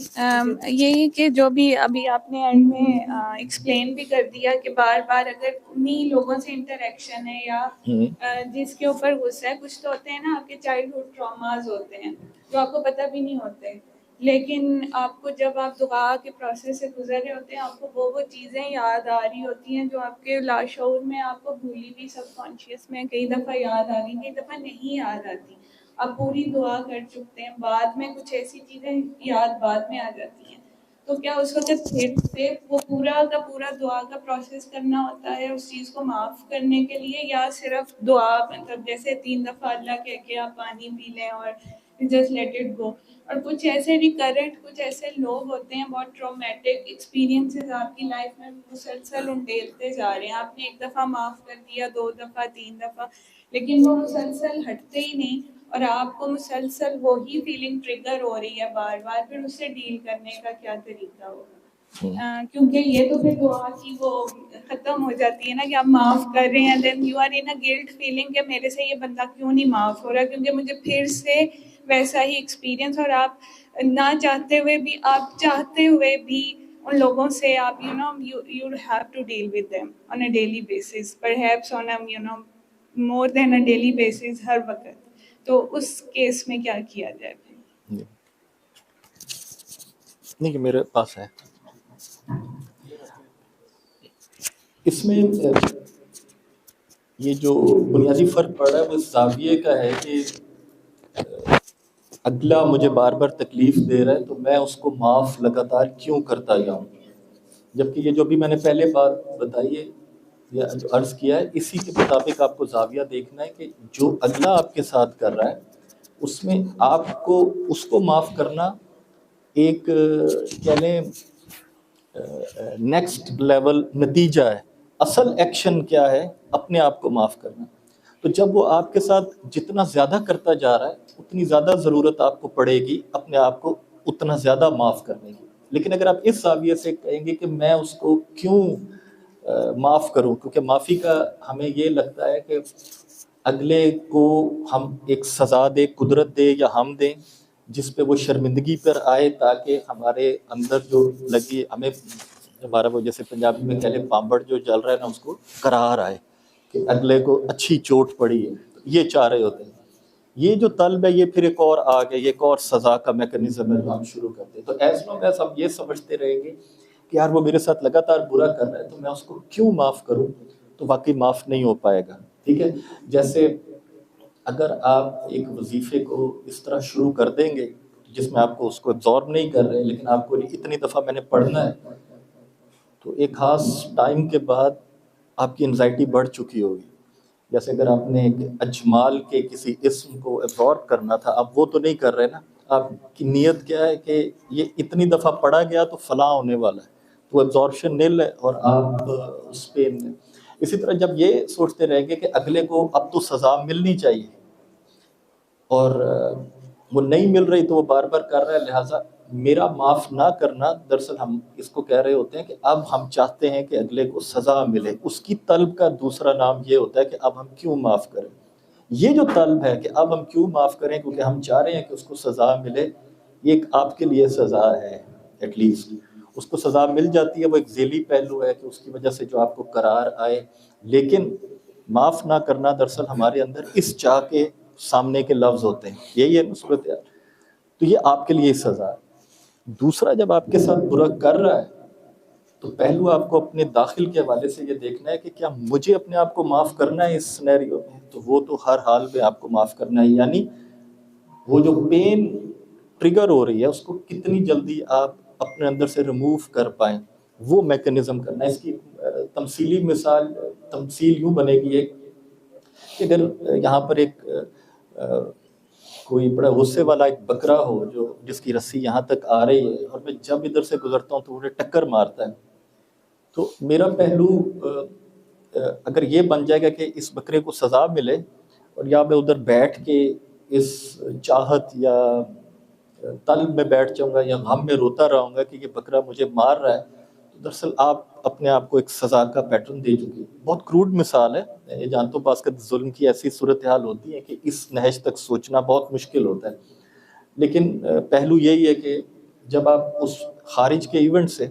یہی کہ جو بھی ابھی آپ نے اینڈ میں ایکسپلین بھی کر دیا کہ بار بار اگر انہیں لوگوں سے انٹریکشن ہے یا جس کے اوپر غصہ ہے, کچھ تو ہوتے ہیں نا آپ کے چائلڈہڈ ٹراماز ہوتے ہیں جو آپ کو پتہ بھی نہیں ہوتے, لیکن آپ کو جب آپ دعا کے پروسیس سے گزر رہے ہوتے ہیں آپ کو وہ چیزیں یاد آ رہی ہوتی ہیں جو آپ کے لاشعور میں آپ کو بھولی بھی, سب کانشیس میں کئی دفعہ یاد آ رہی, کئی دفعہ نہیں یاد آتی. آپ پوری دعا کر چکتے ہیں, بعد میں کچھ ایسی چیزیں یاد بعد میں آ جاتی ہیں, تو کیا اس وقت پھر سے وہ پورا کا پورا دعا کا پروسیس کرنا ہوتا ہے اس چیز کو معاف کرنے کے لیے, یا صرف دعا مطلب جیسے 3 دفعہ اللہ کہہ کے آپ پانی پی لیں اور جسٹ لیٹ اٹ گو؟ اور کچھ ایسے ریکرنٹ کچھ ایسے لوگ ہوتے ہیں بہت ٹرامیٹک ایکسپیرینسز آپ کی لائف میں مسلسل انڈیلتے جا رہے ہیں, آپ نے 1 دفعہ معاف کر دیا, 2 دفعہ, 3 دفعہ, لیکن وہ مسلسل ہٹتے ہی نہیں, اور آپ کو مسلسل وہی فیلنگ ٹریگر ہو رہی ہے بار بار. پھر اس سے ڈیل کرنے کا کیا طریقہ ہوگا؟ کیونکہ یہ تو پھر دعا کی وہ ختم ہو جاتی ہے نا کہ آپ معاف کر رہے ہیں, then you are in a guilt feeling کہ میرے سے یہ بندہ کیوں نہیں معاف ہو رہا, کیونکہ مجھے پھر سے ویسا ہی ایکسپیرینس, اور آپ نہ چاہتے ہوئے بھی, آپ چاہتے ہوئے بھی ان لوگوں سے آپ you have to deal with them on a daily basis, perhaps on a more than a daily basis ہر وقت. تو اس کیس میں کیا کیا جائے؟ نہیں کہ میرے پاس ہے اس میں یہ جو بنیادی فرق پڑ رہا ہے وہ اس زاویے کا ہے کہ اگلا مجھے بار بار تکلیف دے رہا ہے تو میں اس کو معاف لگاتار کیوں کرتا جاؤں, جبکہ یہ جو بھی میں نے پہلے بات بتائی ہے یا جو عرض کیا ہے اسی کے مطابق آپ کو زاویہ دیکھنا ہے کہ جو اگلا آپ کے ساتھ کر رہا ہے اس میں آپ کو اس کو معاف کرنا ایک کہہ لیں نیکسٹ لیول نتیجہ ہے. اصل ایکشن کیا ہے؟ اپنے آپ کو معاف کرنا. تو جب وہ آپ کے ساتھ جتنا زیادہ کرتا جا رہا ہے اتنی زیادہ ضرورت آپ کو پڑے گی اپنے آپ کو اتنا زیادہ معاف کرنے کی. لیکن اگر آپ اس زاویے سے کہیں گے کہ میں اس کو کیوں معاف کروں, کیونکہ معافی کا ہمیں یہ لگتا ہے کہ اگلے کو ہم ایک سزا دے, قدرت دے یا ہم دیں جس پہ وہ شرمندگی پر آئے تاکہ ہمارے اندر جو لگی ہمیں ہمارا وہ جیسے پنجابی میں کہہ لیں پامبڑ جو جل رہا ہے نا اس کو قرار آئے کہ اگلے کو اچھی چوٹ پڑی ہے, یہ چاہ رہے ہوتے ہیں. یہ جو طلب ہے یہ پھر ایک اور آگے یہ ایک اور سزا کا میکنزم ہے جو ہم شروع کرتے ہیں. تو ایز لانگ ایز ہم یہ سمجھتے رہیں گے کہ یار وہ میرے ساتھ لگاتار برا کر رہا ہے تو میں اس کو کیوں معاف کروں, تو واقعی معاف نہیں ہو پائے گا. ٹھیک ہے, جیسے اگر آپ ایک وظیفے کو اس طرح شروع کر دیں گے جس میں آپ کو اس کو ایبزارب نہیں کر رہے لیکن آپ کو اتنی دفعہ میں نے پڑھنا ہے, تو ایک خاص ٹائم کے بعد آپ کی انزائٹی بڑھ چکی ہوگی. جیسے اگر آپ نے ایک اجمال کے کسی اسم کو ایبزارب کرنا تھا, آپ وہ تو نہیں کر رہے نا, آپ کی نیت کیا ہے کہ یہ اتنی دفعہ پڑھا گیا تو فلاں ہونے والا ہے, تو ایبزارپشن نل ہے اور آپ اس پہ. اسی طرح جب یہ سوچتے رہیں گے کہ اگلے کو اب تو سزا ملنی چاہیے اور وہ نہیں مل رہی تو وہ بار بار کر رہا ہے, لہٰذا میرا معاف نہ کرنا, دراصل ہم اس کو کہہ رہے ہوتے ہیں کہ اب ہم چاہتے ہیں کہ اگلے کو سزا ملے. اس کی طلب کا دوسرا نام یہ ہوتا ہے کہ اب ہم کیوں معاف کریں. یہ جو طلب ہے کہ اب ہم کیوں معاف کریں کیونکہ ہم چاہ رہے ہیں کہ اس کو سزا ملے, یہ ایک آپ کے لیے سزا ہے. ایٹ لیسٹ اس کو سزا مل جاتی ہے, وہ ایک ذیلی پہلو ہے کہ اس کی وجہ سے جو آپ کو قرار آئے, لیکن معاف نہ کرنا دراصل ہمارے اندر اس چاہ کے سامنے کے لفظ ہوتے ہیں, یہی ہے نسبت ہے. تو یہ آپ کے لیے سزا ہے. دوسرا, جب آپ کے ساتھ برا کر رہا ہے تو پہلو آپ کو اپنے داخل کے حوالے سے یہ دیکھنا ہے کہ کیا مجھے اپنے آپ کو معاف کرنا ہے اس سینیریو میں, تو وہ تو ہر حال میں آپ کو معاف کرنا ہے. یعنی وہ جو پین ٹریگر ہو رہی ہے اس کو کتنی جلدی آپ اپنے اندر سے ریموو کر پائیں, وہ میکنزم کرنا ہے. اس کی تمثیلی مثال تمثیل یوں بنے گی ایک کہ اگر یہاں پر ایک کوئی بڑا غصے والا ایک بکرا ہو جو جس کی رسی یہاں تک آ رہی ہے اور میں جب ادھر سے گزرتا ہوں تو مجھے ٹکر مارتا ہے, تو میرا پہلو اگر یہ بن جائے گا کہ اس بکرے کو سزا ملے اور یا میں ادھر بیٹھ کے اس چاہت یا طلب میں بیٹھ جاؤں گا یا غم میں روتا رہوں گا کہ یہ بکرا مجھے مار رہا ہے، تو دراصل آپ اپنے آپ کو ایک سزا کا پیٹرن دے چکے. بہت کروڈ مثال ہے، میں یہ جانتا ہوں بعض کا ظلم کی ایسی صورتحال ہوتی ہے کہ اس نہج تک سوچنا بہت مشکل ہوتا ہے، لیکن پہلو یہی ہے کہ جب آپ اس خارج کے ایونٹ سے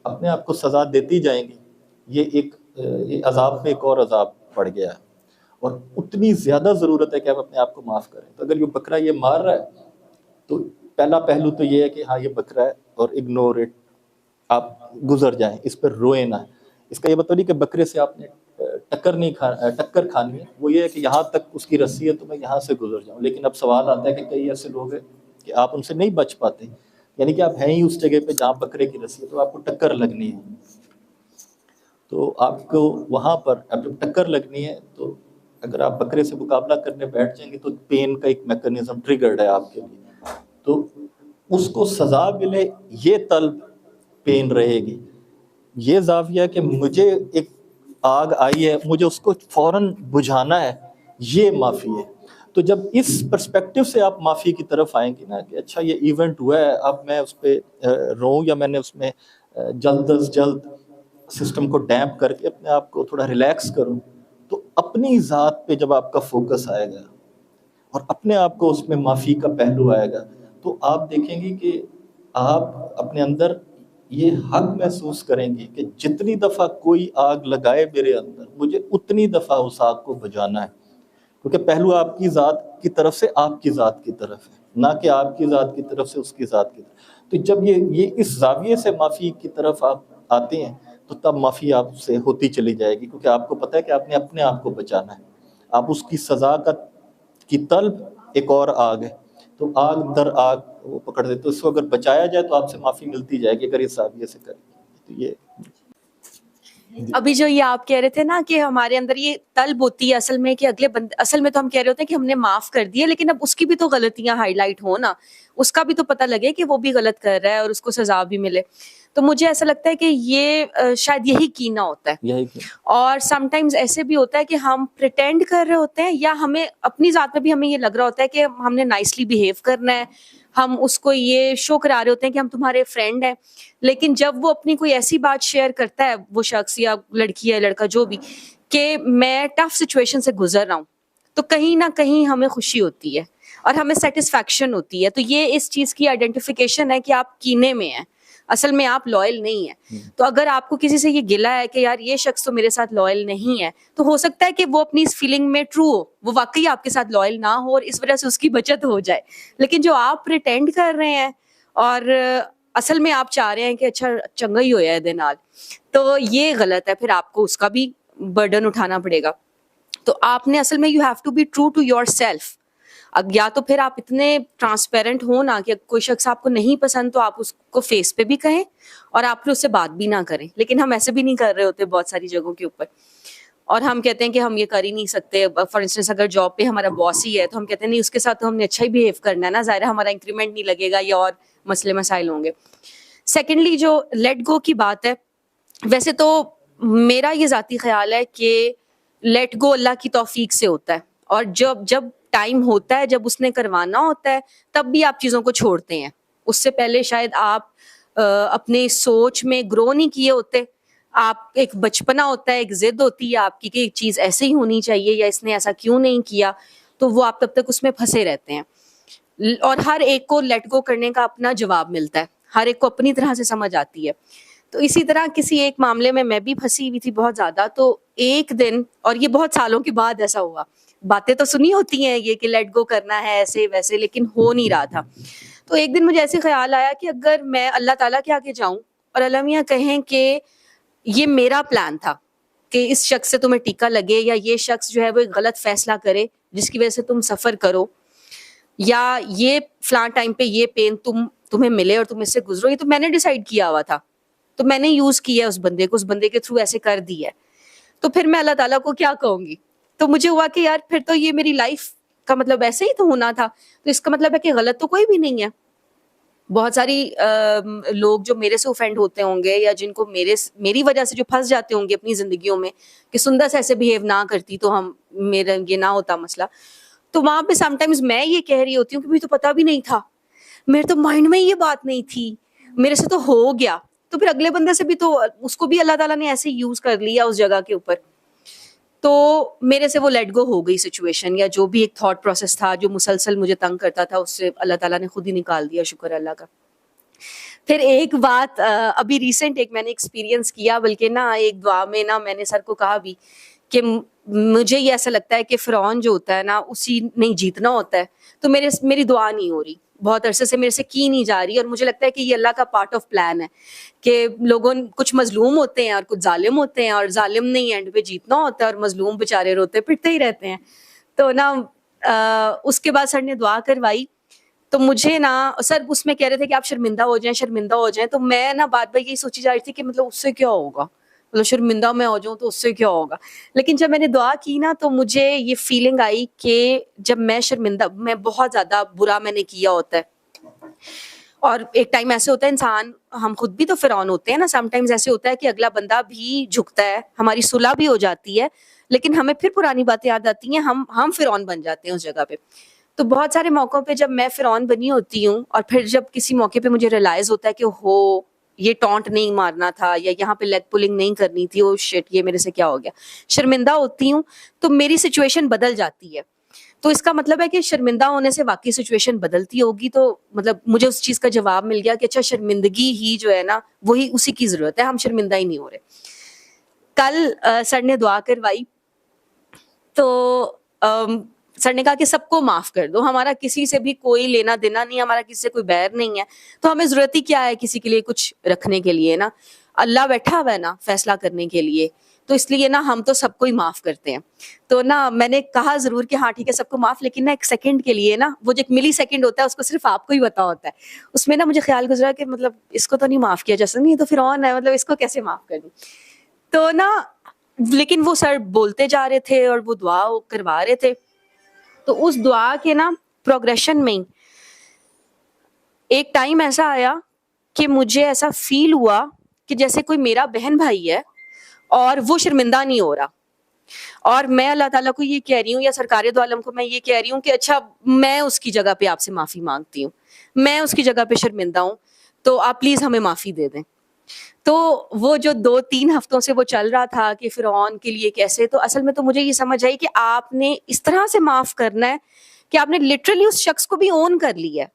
اپنے آپ کو سزا دیتی جائیں گی، یہ عذاب میں ایک اور عذاب پڑ گیا ہے، اور اتنی زیادہ ضرورت ہے کہ آپ اپنے آپ کو معاف کریں. تو اگر یہ بکرا یہ مار رہا ہے تو پہلا پہلو تو یہ ہے کہ ہاں یہ بکرا ہے، اور اگنور اٹ، آپ گزر جائیں، اس پر روئیں نہ. اس کا یہ مطلب نہیں کہ بکرے سے آپ نے ٹکر کھانی ہے، وہ یہ ہے کہ یہاں تک اس کی رسی ہے تو میں یہاں سے گزر جاؤں. لیکن اب سوال آتا ہے کہ کئی ایسے لوگ ہیں کہ آپ ان سے نہیں بچ پاتے، یعنی کہ آپ ہیں ہی اس جگہ پہ جہاں بکرے کی رسی ہے، تو آپ کو ٹکر لگنی ہے. تو آپ کو وہاں پر اب جب ٹکر لگنی ہے تو اگر آپ بکرے سے مقابلہ کرنے بیٹھ جائیں گے تو پین کا ایک میکانزم ٹریگرڈ ہے آپ کے لیے، تو اس کو سزا ملے یہ طلب پین رہے گی. یہ زاویہ کہ مجھے ایک آگ آئی ہے، مجھے اس کو فوراً بجھانا ہے، یہ معافی ہے. تو جب اس پرسپیکٹو سے آپ معافی کی طرف آئیں گے نا کہ اچھا یہ ایونٹ ہوا ہے، اب میں اس پہ روں یا میں نے اس میں جلد از جلد سسٹم کو ڈیمپ کر کے اپنے آپ کو تھوڑا ریلیکس کروں، تو اپنی ذات پہ جب آپ کا فوکس آئے گا اور اپنے آپ کو اس میں معافی کا پہلو آئے گا، تو آپ دیکھیں گے کہ آپ اپنے اندر یہ حق محسوس کریں گے کہ جتنی دفعہ کوئی آگ لگائے میرے اندر، مجھے اتنی دفعہ اس آگ کو بجھانا ہے، کیونکہ پہلو آپ کی ذات کی طرف سے آپ کی ذات کی طرف ہے، نہ کہ آپ کی ذات کی طرف سے اس کی ذات کی طرف. تو جب یہ اس زاویے سے معافی کی طرف آپ آتے ہیں تو تب معافی آپ سے ہوتی چلی جائے گی، کیونکہ آپ کو پتہ ہے کہ آپ نے اپنے آپ کو بچانا ہے. آپ اس کی سزا کی طلب ایک اور آگ ہے، تو آگ در آگ وہ پکڑ دیتے، اس کو اگر بچایا جائے تو آپ سے معافی ملتی جائے گی اگر اس زاویے سے کریں. تو یہ ابھی جو یہ آپ کہہ رہے تھے نا کہ ہمارے اندر یہ طلب ہوتی ہے اصل میں کہ اگلے بندے، اصل میں تو ہم کہہ رہے ہوتے ہیں کہ ہم نے معاف کر دیا، لیکن اب اس کی بھی تو غلطیاں ہائی لائٹ ہو نا، اس کا بھی تو پتہ لگے کہ وہ بھی غلط کر رہا ہے اور اس کو سزا بھی ملے. تو مجھے ایسا لگتا ہے کہ یہ شاید یہی کینہ ہوتا ہے. اور سم ٹائمز ایسے بھی ہوتا ہے کہ ہم پریٹینڈ کر رہے ہوتے ہیں، یا ہمیں اپنی ذات میں بھی ہمیں یہ لگ رہا ہوتا ہے کہ ہم نے نائسلی بیہیو کرنا ہے، ہم اس کو یہ شو کرا رہے ہوتے ہیں کہ ہم تمہارے فرینڈ ہیں. لیکن جب وہ اپنی کوئی ایسی بات شیئر کرتا ہے، وہ شخص یا لڑکی یا لڑکا جو بھی، کہ میں ٹف سچویشن سے گزر رہا ہوں، تو کہیں نہ کہیں ہمیں خوشی ہوتی ہے اور ہمیں سیٹسفیکشن ہوتی ہے. تو یہ اس چیز کی آئیڈینٹیفیکیشن ہے کہ آپ کینے میں ہیں، اصل میں آپ لائل نہیں ہیں. تو اگر آپ کو کسی سے یہ گلا ہے کہ یار یہ شخص تو میرے ساتھ لائل نہیں ہے، تو ہو سکتا ہے کہ وہ اپنی اس فیلنگ میں ٹرو ہو، وہ واقعی آپ کے ساتھ لائل نہ ہو اور اس وجہ سے اس کی بچت ہو جائے. لیکن جو آپ پریٹینڈ کر رہے ہیں اور اصل میں آپ چاہ رہے ہیں کہ اچھا چنگا ہی ہویا ہے دے نال، تو یہ غلط ہے. پھر آپ کو اس کا بھی برڈن اٹھانا پڑے گا. تو آپ نے اصل میں you have to be true to yourself. اب یا تو پھر آپ اتنے ٹرانسپیرنٹ ہو نا کہ کوئی شخص آپ کو نہیں پسند تو آپ اس کو فیس پہ بھی کہیں اور آپ پھر اس سے بات بھی نہ کریں. لیکن ہم ایسے بھی نہیں کر رہے ہوتے بہت ساری جگہوں کے اوپر، اور ہم کہتے ہیں کہ ہم یہ کر ہی نہیں سکتے. فار انسٹنس اگر جاب پہ ہمارا باس ہی ہے تو ہم کہتے ہیں نہیں، اس کے ساتھ تو ہم نے اچھا ہی بیہیو کرنا ہے نا، ظاہر ہے ہمارا انکریمنٹ نہیں لگے گا یا اور مسئلے مسائل ہوں گے. سیکنڈلی جو لیٹ گو کی بات ہے، ویسے تو میرا یہ ذاتی خیال ہے کہ لیٹ گو اللہ کی توفیق سے ہوتا ہے، اور جب ٹائم ہوتا ہے، جب اس نے کروانا ہوتا ہے، تب بھی آپ چیزوں کو چھوڑتے ہیں. اس سے پہلے شاید آپ اپنے سوچ میں گرو نہیں کیے ہوتے. آپ ایک بچپنا ہوتا ہے، ایک ضد ہوتی ہے آپ کی کہ ایک چیز ایسے ہی ہونی چاہیے یا اس نے ایسا کیوں نہیں کیا، تو وہ آپ تب تک اس میں پھنسے رہتے ہیں. اور ہر ایک کو لیٹ گو کرنے کا اپنا جواب ملتا ہے، ہر ایک کو اپنی طرح سے سمجھ آتی ہے. تو اسی طرح کسی ایک معاملے میں میں بھی پھنسی ہوئی تھی بہت زیادہ. تو ایک دن، اور یہ بہت سالوں کے بعد ایسا ہوا، باتیں تو سنی ہوتی ہیں یہ کہ لیٹ گو کرنا ہے ایسے ویسے، لیکن ہو نہیں رہا تھا. تو ایک دن مجھے ایسے خیال آیا کہ اگر میں اللہ تعالیٰ کے آگے جاؤں اور اللہ میاں کہیں کہ یہ میرا پلان تھا کہ اس شخص سے تمہیں ٹیکا لگے، یا یہ شخص جو ہے وہ ایک غلط فیصلہ کرے جس کی وجہ سے تم سفر کرو، یا یہ فلاں ٹائم پہ یہ پین تمہیں ملے اور تم اس سے گزرو، یہ تو میں نے ڈیسائیڈ کیا ہوا تھا، تو میں نے یوز کیا اس بندے کو، اس بندے کے تھرو ایسے کر دی ہے، تو پھر میں اللہ تعالیٰ کو کیا کہوں گی؟ تو مجھے ہوا کہ یار پھر تو یہ میری لائف کا مطلب ایسے ہی تو ہونا تھا. تو اس کا مطلب ہے کہ غلط تو کوئی بھی نہیں ہے. بہت ساری لوگ جو میرے سے اوفینڈ ہوتے ہوں گے یا جن کو میری وجہ سے جو پھنس جاتے ہوں گے اپنی زندگیوں میں کہ سندر سے ایسے بیہیو نہ کرتی تو میرا یہ نہ ہوتا مسئلہ، تو وہاں پہ سم ٹائمز میں یہ کہہ رہی ہوتی ہوں کہ مجھے تو پتا بھی نہیں تھا, میرے تو مائنڈ میں یہ بات نہیں تھی, میرے سے تو ہو گیا. تو پھر اگلے بندے سے بھی تو اس کو بھی اللہ تعالیٰ نے ایسے یوز کر لیا اس جگہ کے اوپر. تو میرے سے وہ لیٹ گو ہو گئی سچویشن, یا جو بھی ایک تھاٹ پروسیس تھا جو مسلسل مجھے تنگ کرتا تھا, اس سے اللہ تعالیٰ نے خود ہی نکال دیا, شکر اللہ کا. پھر ایک بات ابھی ریسنٹ ایک میں نے ایکسپیرینس کیا, بلکہ نا ایک دعا میں نا میں نے سر کو کہا بھی کہ مجھے یہ ایسا لگتا ہے کہ فرعون جو ہوتا ہے نا اسی نہیں جیتنا ہوتا ہے, تو میری دعا نہیں ہو رہی, بہت عرصے سے میرے سے کی نہیں جا رہی, اور مجھے لگتا ہے کہ یہ اللہ کا پارٹ آف پلان ہے کہ لوگوں کچھ مظلوم ہوتے ہیں اور کچھ ظالم ہوتے ہیں, اور ظالم نہیں اینڈ پہ جیتنا ہوتا ہے, اور مظلوم بیچارے روتے پٹتے ہی رہتے ہیں. تو نا اس کے بعد سر نے دعا کروائی, تو مجھے نا سر اس میں کہہ رہے تھے کہ آپ شرمندہ ہو جائیں شرمندہ ہو جائیں, تو میں نا بات یہی سوچی جا رہی تھی کہ مطلب اس سے کیا ہوگا, مطلب شرمندہ میں ہو جاؤں تو اس سے کیا ہوگا. لیکن جب میں نے دعا کی نا تو مجھے یہ فیلنگ آئی کہ جب میں شرمندہ, میں بہت زیادہ برا میں نے کیا ہوتا ہے, اور ایک ٹائم ایسے ہوتا ہے انسان, ہم خود بھی تو فرعون ہوتے ہیں نا, سم ٹائمز ایسے ہوتا ہے کہ اگلا بندہ بھی جھکتا ہے, ہماری صلح بھی ہو جاتی ہے, لیکن ہمیں پھر پرانی باتیں یاد آتی ہیں, ہم فرعون بن جاتے ہیں اس جگہ پہ. تو بہت سارے موقعوں پہ جب میں فرعون بنی ہوتی ہوں, اور پھر جب کسی موقع پہ مجھے ریئلائز ہوتا ہے کہ ہو یہ ٹونٹ نہیں مارنا تھا, یا یہاں پہ لیگ پولنگ نہیں کرنی تھی, او شٹ یہ میرے سے کیا ہو گیا, شرمندہ ہوتی ہوں, تو میری سچویشن بدل جاتی ہے. تو اس کا مطلب ہے کہ شرمندہ ہونے سے واقعی سچویشن بدلتی ہوگی. تو مطلب مجھے اس چیز کا جواب مل گیا کہ اچھا شرمندگی ہی جو ہے نا وہی اسی کی ضرورت ہے, ہم شرمندہ ہی نہیں ہو رہے. کل سر نے دعا کروائی تو سر نے کہا کہ سب کو معاف کر دو, ہمارا کسی سے بھی کوئی لینا دینا نہیں, ہمارا کسی سے کوئی بیر نہیں ہے, تو ہمیں ضرورت ہی کیا ہے کسی کے لیے کچھ رکھنے کے لیے نا, اللہ بیٹھا ہوا ہے نا فیصلہ کرنے کے لیے, تو اس لیے نا ہم تو سب کو ہی معاف کرتے ہیں. تو نا میں نے کہا ضرور کہ ہاں ٹھیک ہے سب کو معاف, لیکن نا ایک سیکنڈ کے لیے نا, وہ جو ایک ملی سیکنڈ ہوتا ہے اس کو صرف آپ کو ہی پتا ہوتا ہے, اس میں نا مجھے خیال گزرا کہ مطلب اس کو تو نہیں معاف کیا جا سکتا, نہیں تو فرعون ہے, مطلب اس کو کیسے معاف کر دوں. تو نا لیکن وہ سر بولتے جا رہے تھے اور وہ دعا کروا رہے تھے, تو اس دعا کے نا پروگریشن میں ایک ٹائم ایسا آیا کہ مجھے ایسا فیل ہوا کہ جیسے کوئی میرا بہن بھائی ہے اور وہ شرمندہ نہیں ہو رہا, اور میں اللہ تعالیٰ کو یہ کہہ رہی ہوں, یا سرکار دو عالم کو میں یہ کہہ رہی ہوں کہ اچھا میں اس کی جگہ پہ آپ سے معافی مانگتی ہوں, میں اس کی جگہ پہ شرمندہ ہوں, تو آپ پلیز ہمیں معافی دے دیں. تو وہ جو 2-3 ہفتوں سے وہ چل رہا تھا کہ فرعون کے لیے کیسے, تو اصل میں تو مجھے یہ سمجھ آئی کہ آپ نے اس طرح سے معاف کرنا ہے کہ آپ نے لٹرلی اس شخص کو بھی اون کر لیا ہے,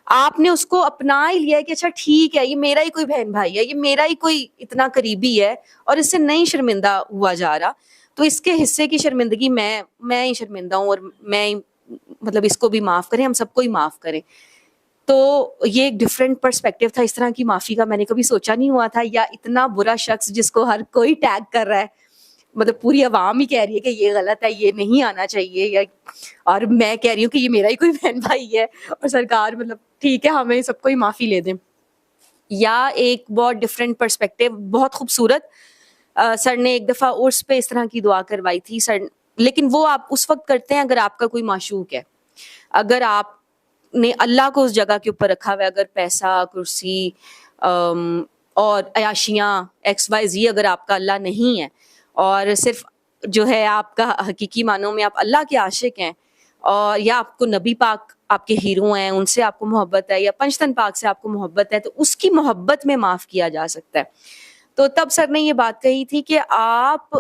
آپ نے اس کو اپنا ہی لیا ہے کہ اچھا ٹھیک ہے یہ میرا ہی کوئی بہن بھائی ہے, یہ میرا ہی کوئی اتنا قریبی ہے, اور اس سے نہیں شرمندہ ہوا جا رہا, تو اس کے حصے کی شرمندگی میں ہی شرمندہ ہوں, اور میں مطلب اس کو بھی معاف کریں, ہم سب کو ہی معاف کریں. تو یہ ایک ڈفرینٹ پرسپیکٹیو تھا, اس طرح کی معافی کا میں نے کبھی سوچا نہیں ہوا تھا. یا اتنا برا شخص جس کو ہر کوئی ٹیگ کر رہا ہے, مطلب پوری عوام ہی کہہ رہی ہے کہ یہ غلط ہے, یہ نہیں آنا چاہیے, یا اور میں کہہ رہی ہوں کہ یہ میرا ہی کوئی بہن بھائی ہے, اور سرکار مطلب ٹھیک ہے ہمیں سب کو ہی معافی لے دیں. یا ایک بہت ڈفرینٹ پرسپیکٹیو, بہت خوبصورت, سر نے ایک دفعہ عرس پہ اس طرح کی دعا کروائی تھی سر, لیکن وہ آپ اس وقت کرتے ہیں اگر آپ کا کوئی معشوق ہے, اگر آپ نے اللہ کو اس جگہ کے اوپر رکھا ہوا ہے, اگر پیسہ کرسی اور عیاشیاں XYZ اگر آپ کا اللہ نہیں ہے, اور صرف جو ہے آپ کا حقیقی معنوں میں آپ اللہ کے عاشق ہیں, اور یا آپ کو نبی پاک آپ کے ہیرو ہیں, ان سے آپ کو محبت ہے, یا پنجتن پاک سے آپ کو محبت ہے, تو اس کی محبت میں معاف کیا جا سکتا ہے. تو تب سر نے یہ بات کہی تھی کہ آپ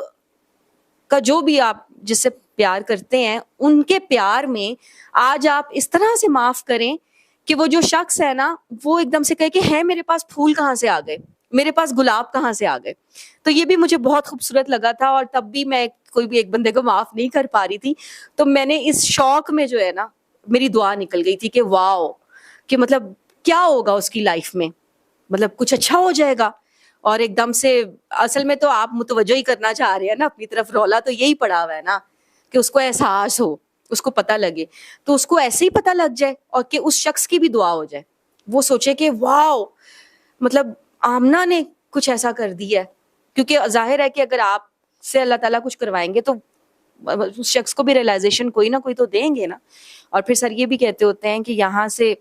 کا جو بھی آپ جس سے پیار کرتے ہیں ان کے پیار میں آج آپ اس طرح سے معاف کریں کہ وہ جو شخص ہے نا وہ ایک دم سے کہے کہ ہے میرے پاس پھول کہاں سے آ گئے, میرے پاس گلاب کہاں سے آ گئے. تو یہ بھی مجھے بہت خوبصورت لگا تھا, اور تب بھی میں کوئی بھی ایک بندے کو معاف نہیں کر پا رہی تھی. تو میں نے اس شوق میں جو ہے نا میری دعا نکل گئی تھی کہ واو, کہ مطلب کیا ہوگا اس کی لائف میں, مطلب کچھ اچھا ہو جائے گا. اور ایک دم سے اصل میں تو آپ متوجہ ہی کرنا چاہ رہے ہیں نا اپنی طرف, رولا تو یہی پڑا ہوا ہے نا کہ اس کو احساس ہو, اس کو پتہ لگے, تو اس کو ایسے ہی پتہ لگ جائے, اور کہ اس شخص کی بھی دعا ہو جائے, وہ سوچے کہ واو مطلب آمنہ نے کچھ ایسا کر دیا ہے. کیونکہ ظاہر ہے کہ اگر آپ سے اللہ تعالیٰ کچھ کروائیں گے تو اس شخص کو بھی ریئلائزیشن کوئی نہ کوئی تو دیں گے نا. اور پھر سر یہ بھی کہتے ہوتے ہیں کہ یہاں سے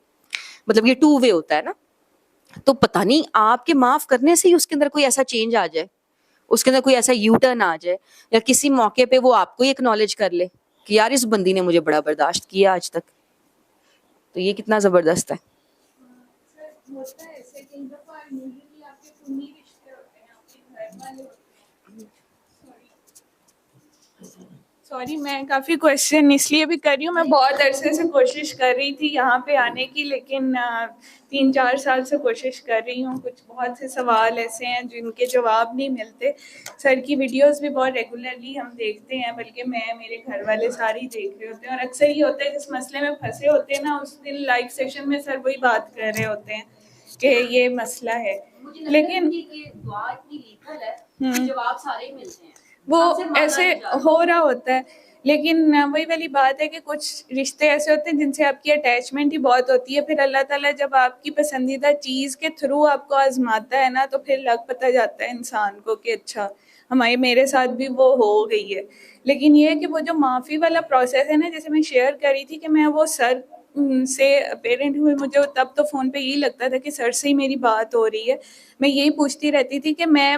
مطلب یہ 2 وے ہوتا ہے نا, تو پتہ نہیں آپ کے معاف کرنے سے ہی اس کے اندر کوئی ایسا چینج آ جائے, اس کے اندر کوئی ایسا یو ٹرن آ جائے, یا کسی موقع پہ وہ آپ کو ہی ایکنالج کر لے کہ یار اس بندی نے مجھے بڑا برداشت کیا آج تک. تو یہ کتنا زبردست ہے. سر ہوتا ہے ایسے کئی دفعہ یوزلی آپ کے خونی رشتے ہوتے ہیں, آپ کے گھر والے ہوتے ہیں. سوری میں کافی کوشچن اس لیے بھی کر رہی ہوں, میں بہت عرصے سے کوشش کر رہی تھی یہاں پہ آنے کی, لیکن 3-4 سال سے کوشش کر رہی ہوں. کچھ بہت سے سوال ایسے ہیں جن کے جواب نہیں ملتے. سر کی ویڈیوز بھی بہت ریگولرلی ہم دیکھتے ہیں, بلکہ میں میرے گھر والے سارے ہی دیکھ رہے ہوتے ہیں, اور اکثر یہ ہوتا ہے جس مسئلے میں پھنسے ہوتے ہیں نا, اس دن لائیو سیشن میں سر وہی بات کر رہے ہوتے ہیں کہ یہ مسئلہ ہے. لیکن دعا اتنی لیتھل ہے, جواب سارے ملتے ہیں, وہ ایسے ہو رہا ہوتا ہے. لیکن وہی والی بات ہے کہ کچھ رشتے ایسے ہوتے ہیں جن سے آپ کی اٹیچمنٹ ہی بہت ہوتی ہے, پھر اللہ تعالیٰ جب آپ کی پسندیدہ چیز کے تھرو آپ کو آزماتا ہے نا, تو پھر لگ پتہ جاتا ہے انسان کو کہ اچھا میرے ساتھ بھی وہ ہو گئی ہے. لیکن یہ ہے کہ وہ جو معافی والا پروسیس ہے نا, جیسے میں شیئر کر رہی تھی کہ میں وہ سر سے پیرنٹ ہوئے, مجھے تب تو فون پہ یہی لگتا تھا کہ سر سے ہی میری بات ہو رہی ہے. میں یہی پوچھتی رہتی تھی کہ میں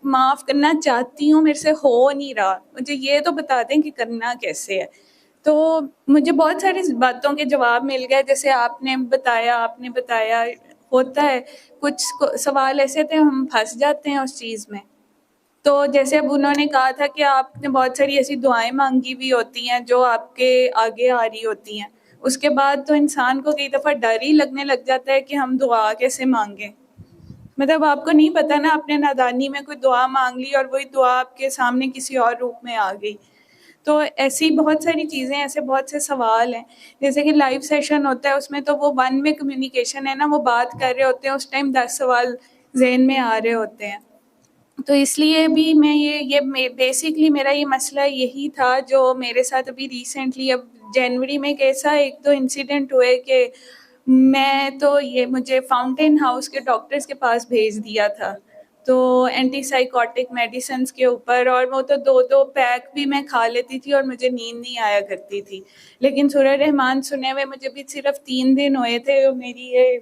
معاف کرنا چاہتی ہوں, میرے سے ہو نہیں رہا, مجھے یہ تو بتا دیں کہ کرنا کیسے ہے. تو مجھے بہت ساری باتوں کے جواب مل گئے, جیسے آپ نے بتایا ہوتا ہے کچھ سوال ایسے تھے ہم پھنس جاتے ہیں اس چیز میں. تو جیسے اب انہوں نے کہا تھا کہ آپ نے بہت ساری ایسی دعائیں مانگی ہوئی ہوتی ہیں جو آپ کے آگے آ رہی ہوتی ہیں, اس کے بعد تو انسان کو کئی دفعہ ڈر ہی لگنے لگ جاتا ہے کہ ہم دعا کیسے مانگیں. مطلب آپ کو نہیں پتا نا, آپ نے نادانی میں کوئی دعا مانگ لی اور وہی دعا آپ کے سامنے کسی اور روپ میں آ گئی. تو ایسی بہت ساری چیزیں, ایسے بہت سے سوال ہیں. جیسے کہ لائیو سیشن ہوتا ہے, اس میں تو وہ 1 وے کمیونیکیشن ہے نا, وہ بات کر رہے ہوتے ہیں, اس ٹائم 10 سوال ذہن میں آ رہے ہوتے ہیں. تو اس لیے بھی میں یہ بیسکلی میرا یہ مسئلہ یہی تھا جو میرے ساتھ ابھی ریسنٹلی اب جنوری میں کیسا 1-2 انسیڈنٹ ہوئے کہ میں تو مجھے فاؤنٹین ہاؤس کے ڈاکٹرز کے پاس بھیج دیا تھا, تو اینٹی سائیکوٹک میڈیسنز کے اوپر, اور وہ تو 2 پیک بھی میں کھا لیتی تھی اور مجھے نیند نہیں آیا کرتی تھی. لیکن سورہ رحمان سنے ہوئے مجھے بھی صرف 3 دن ہوئے تھے. میری یہ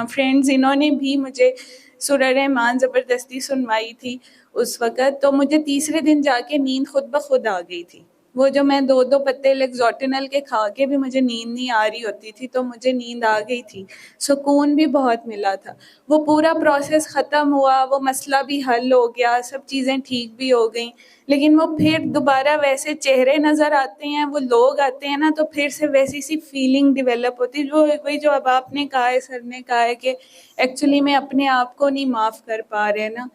فرینڈز انہوں نے بھی مجھے سورہ رحمان زبردستی سنوائی تھی اس وقت, تو مجھے تیسرے دن جا کے نیند خود بخود آ گئی تھی. وہ جو میں 2 پتے لیگزوٹینل کے کھا کے بھی مجھے نیند نہیں آ رہی ہوتی تھی, تو مجھے نیند آ گئی تھی, سکون بھی بہت ملا تھا. وہ پورا پروسیس ختم ہوا, وہ مسئلہ بھی حل ہو گیا, سب چیزیں ٹھیک بھی ہو گئیں. لیکن وہ پھر دوبارہ ویسے چہرے نظر آتے ہیں, وہ لوگ آتے ہیں نا, تو پھر سے ویسی سی فیلنگ ڈیولپ ہوتی ہے, وہی جو اب آپ نے کہا ہے, سر نے کہا ہے کہ ایکچولی میں اپنے آپ کو نہیں معاف کر پا رہے نا.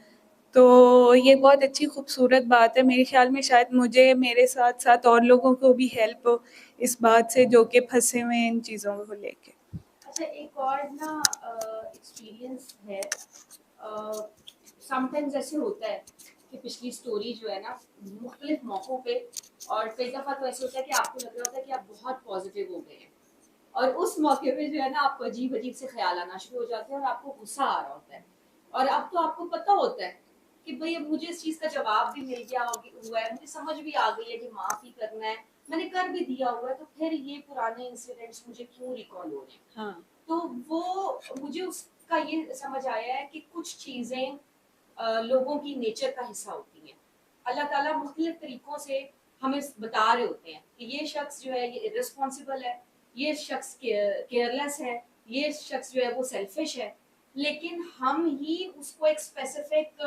تو یہ بہت اچھی خوبصورت بات ہے. میرے خیال میں شاید مجھے میرے ساتھ ساتھ اور لوگوں کو بھی ہیلپ ہو اس بات سے جو کہ پھنسے ہوئے ہیں ان چیزوں کو لے کے. اچھا ایک اور نا ایکسپیرینس ہے, سم ٹائمز ایسے ہوتا ہے کہ پچھلی سٹوری جو ہے نا مختلف موقعوں پہ, اور کئی دفعہ تو ایسے ہوتا ہے کہ آپ کو لگ رہا ہوتا ہے کہ آپ بہت پازیٹیو ہو گئے ہیں, اور اس موقع پہ جو ہے نا آپ کو عجیب عجیب سے خیال آنا شروع ہو جاتے ہیں اور آپ کو غصہ آ رہا ہوتا ہے, اور اب تو آپ کو پتہ ہوتا ہے کہ بھئی اب مجھے اس چیز کا جواب بھی مل گیا ہوا ہے, مجھے سمجھ بھی آ گئی ہے کہ معاف ہی کرنا ہے, میں نے کر بھی دیا ہوا ہے, تو پھر یہ پرانے انسیڈنٹس مجھے کیوں ریکال ہو رہے ہیں. ہاں, تو وہ مجھے اس کا یہ سمجھ آیا ہے کہ کچھ چیزیں لوگوں کی نیچر کا حصہ ہوتی ہیں. اللہ تعالیٰ مختلف طریقوں سے ہمیں بتا رہے ہوتے ہیں کہ یہ شخص جو ہے یہ irresponsible ہے, یہ شخص کیئرلیس ہے, یہ شخص جو ہے وہ سیلفش ہے. لیکن ہم ہی اس کو ایک اسپیسیفک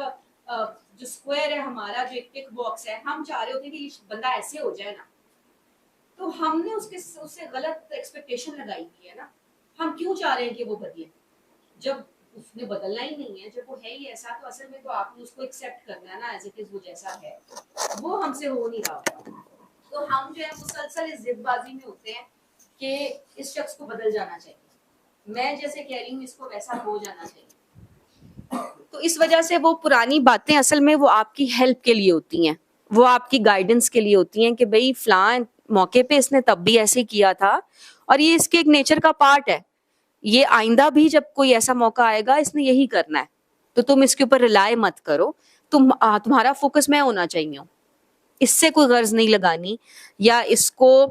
جو اسکوائر ہے ہمارا, جو ایک ٹک باکس ہے, ہم چاہ رہے ہوتے ہیں کہ یہ بندہ ایسے ہو جائے نا, تو ہم نے اس سے غلط ایکسپیکٹیشن لگائی ہوئی ہے نا. ہم کیوں چاہ رہے ہیں کہ وہ بدلے جب اس نے بدلنا ہی نہیں ہے, جب وہ ہے ہی ایسا, تو اصل میں تو آپ نے اس کو ایکسیپٹ کرنا ہے نا ایز اٹ از, وہ جیسا ہے. وہ ہم سے ہو نہیں رہا ہوتا, تو ہم جو ہے مسلسل اس ضد بازی میں ہوتے ہیں کہ اس شخص کو بدل جانا چاہیے, میں جیسے کہہ رہی ہوں اس کو ویسا ہو جانا چاہیے. تو اس وجہ سے وہ پرانی باتیں اصل میں وہ آپ کی ہیلپ کے لیے ہوتی ہیں, وہ آپ کی گائیڈنس کے لیے ہوتی ہیں کہ بھئی فلاں موقع پہ اس نے تب بھی ایسے کیا تھا, اور یہ اس کے ایک نیچر کا پارٹ ہے, یہ آئندہ بھی جب کوئی ایسا موقع آئے گا اس نے یہی کرنا ہے, تو تم اس کے اوپر ریلائی مت کرو, تمہارا فوکس میں ہونا چاہیے, اس سے کوئی غرض نہیں لگانی, یا اس کو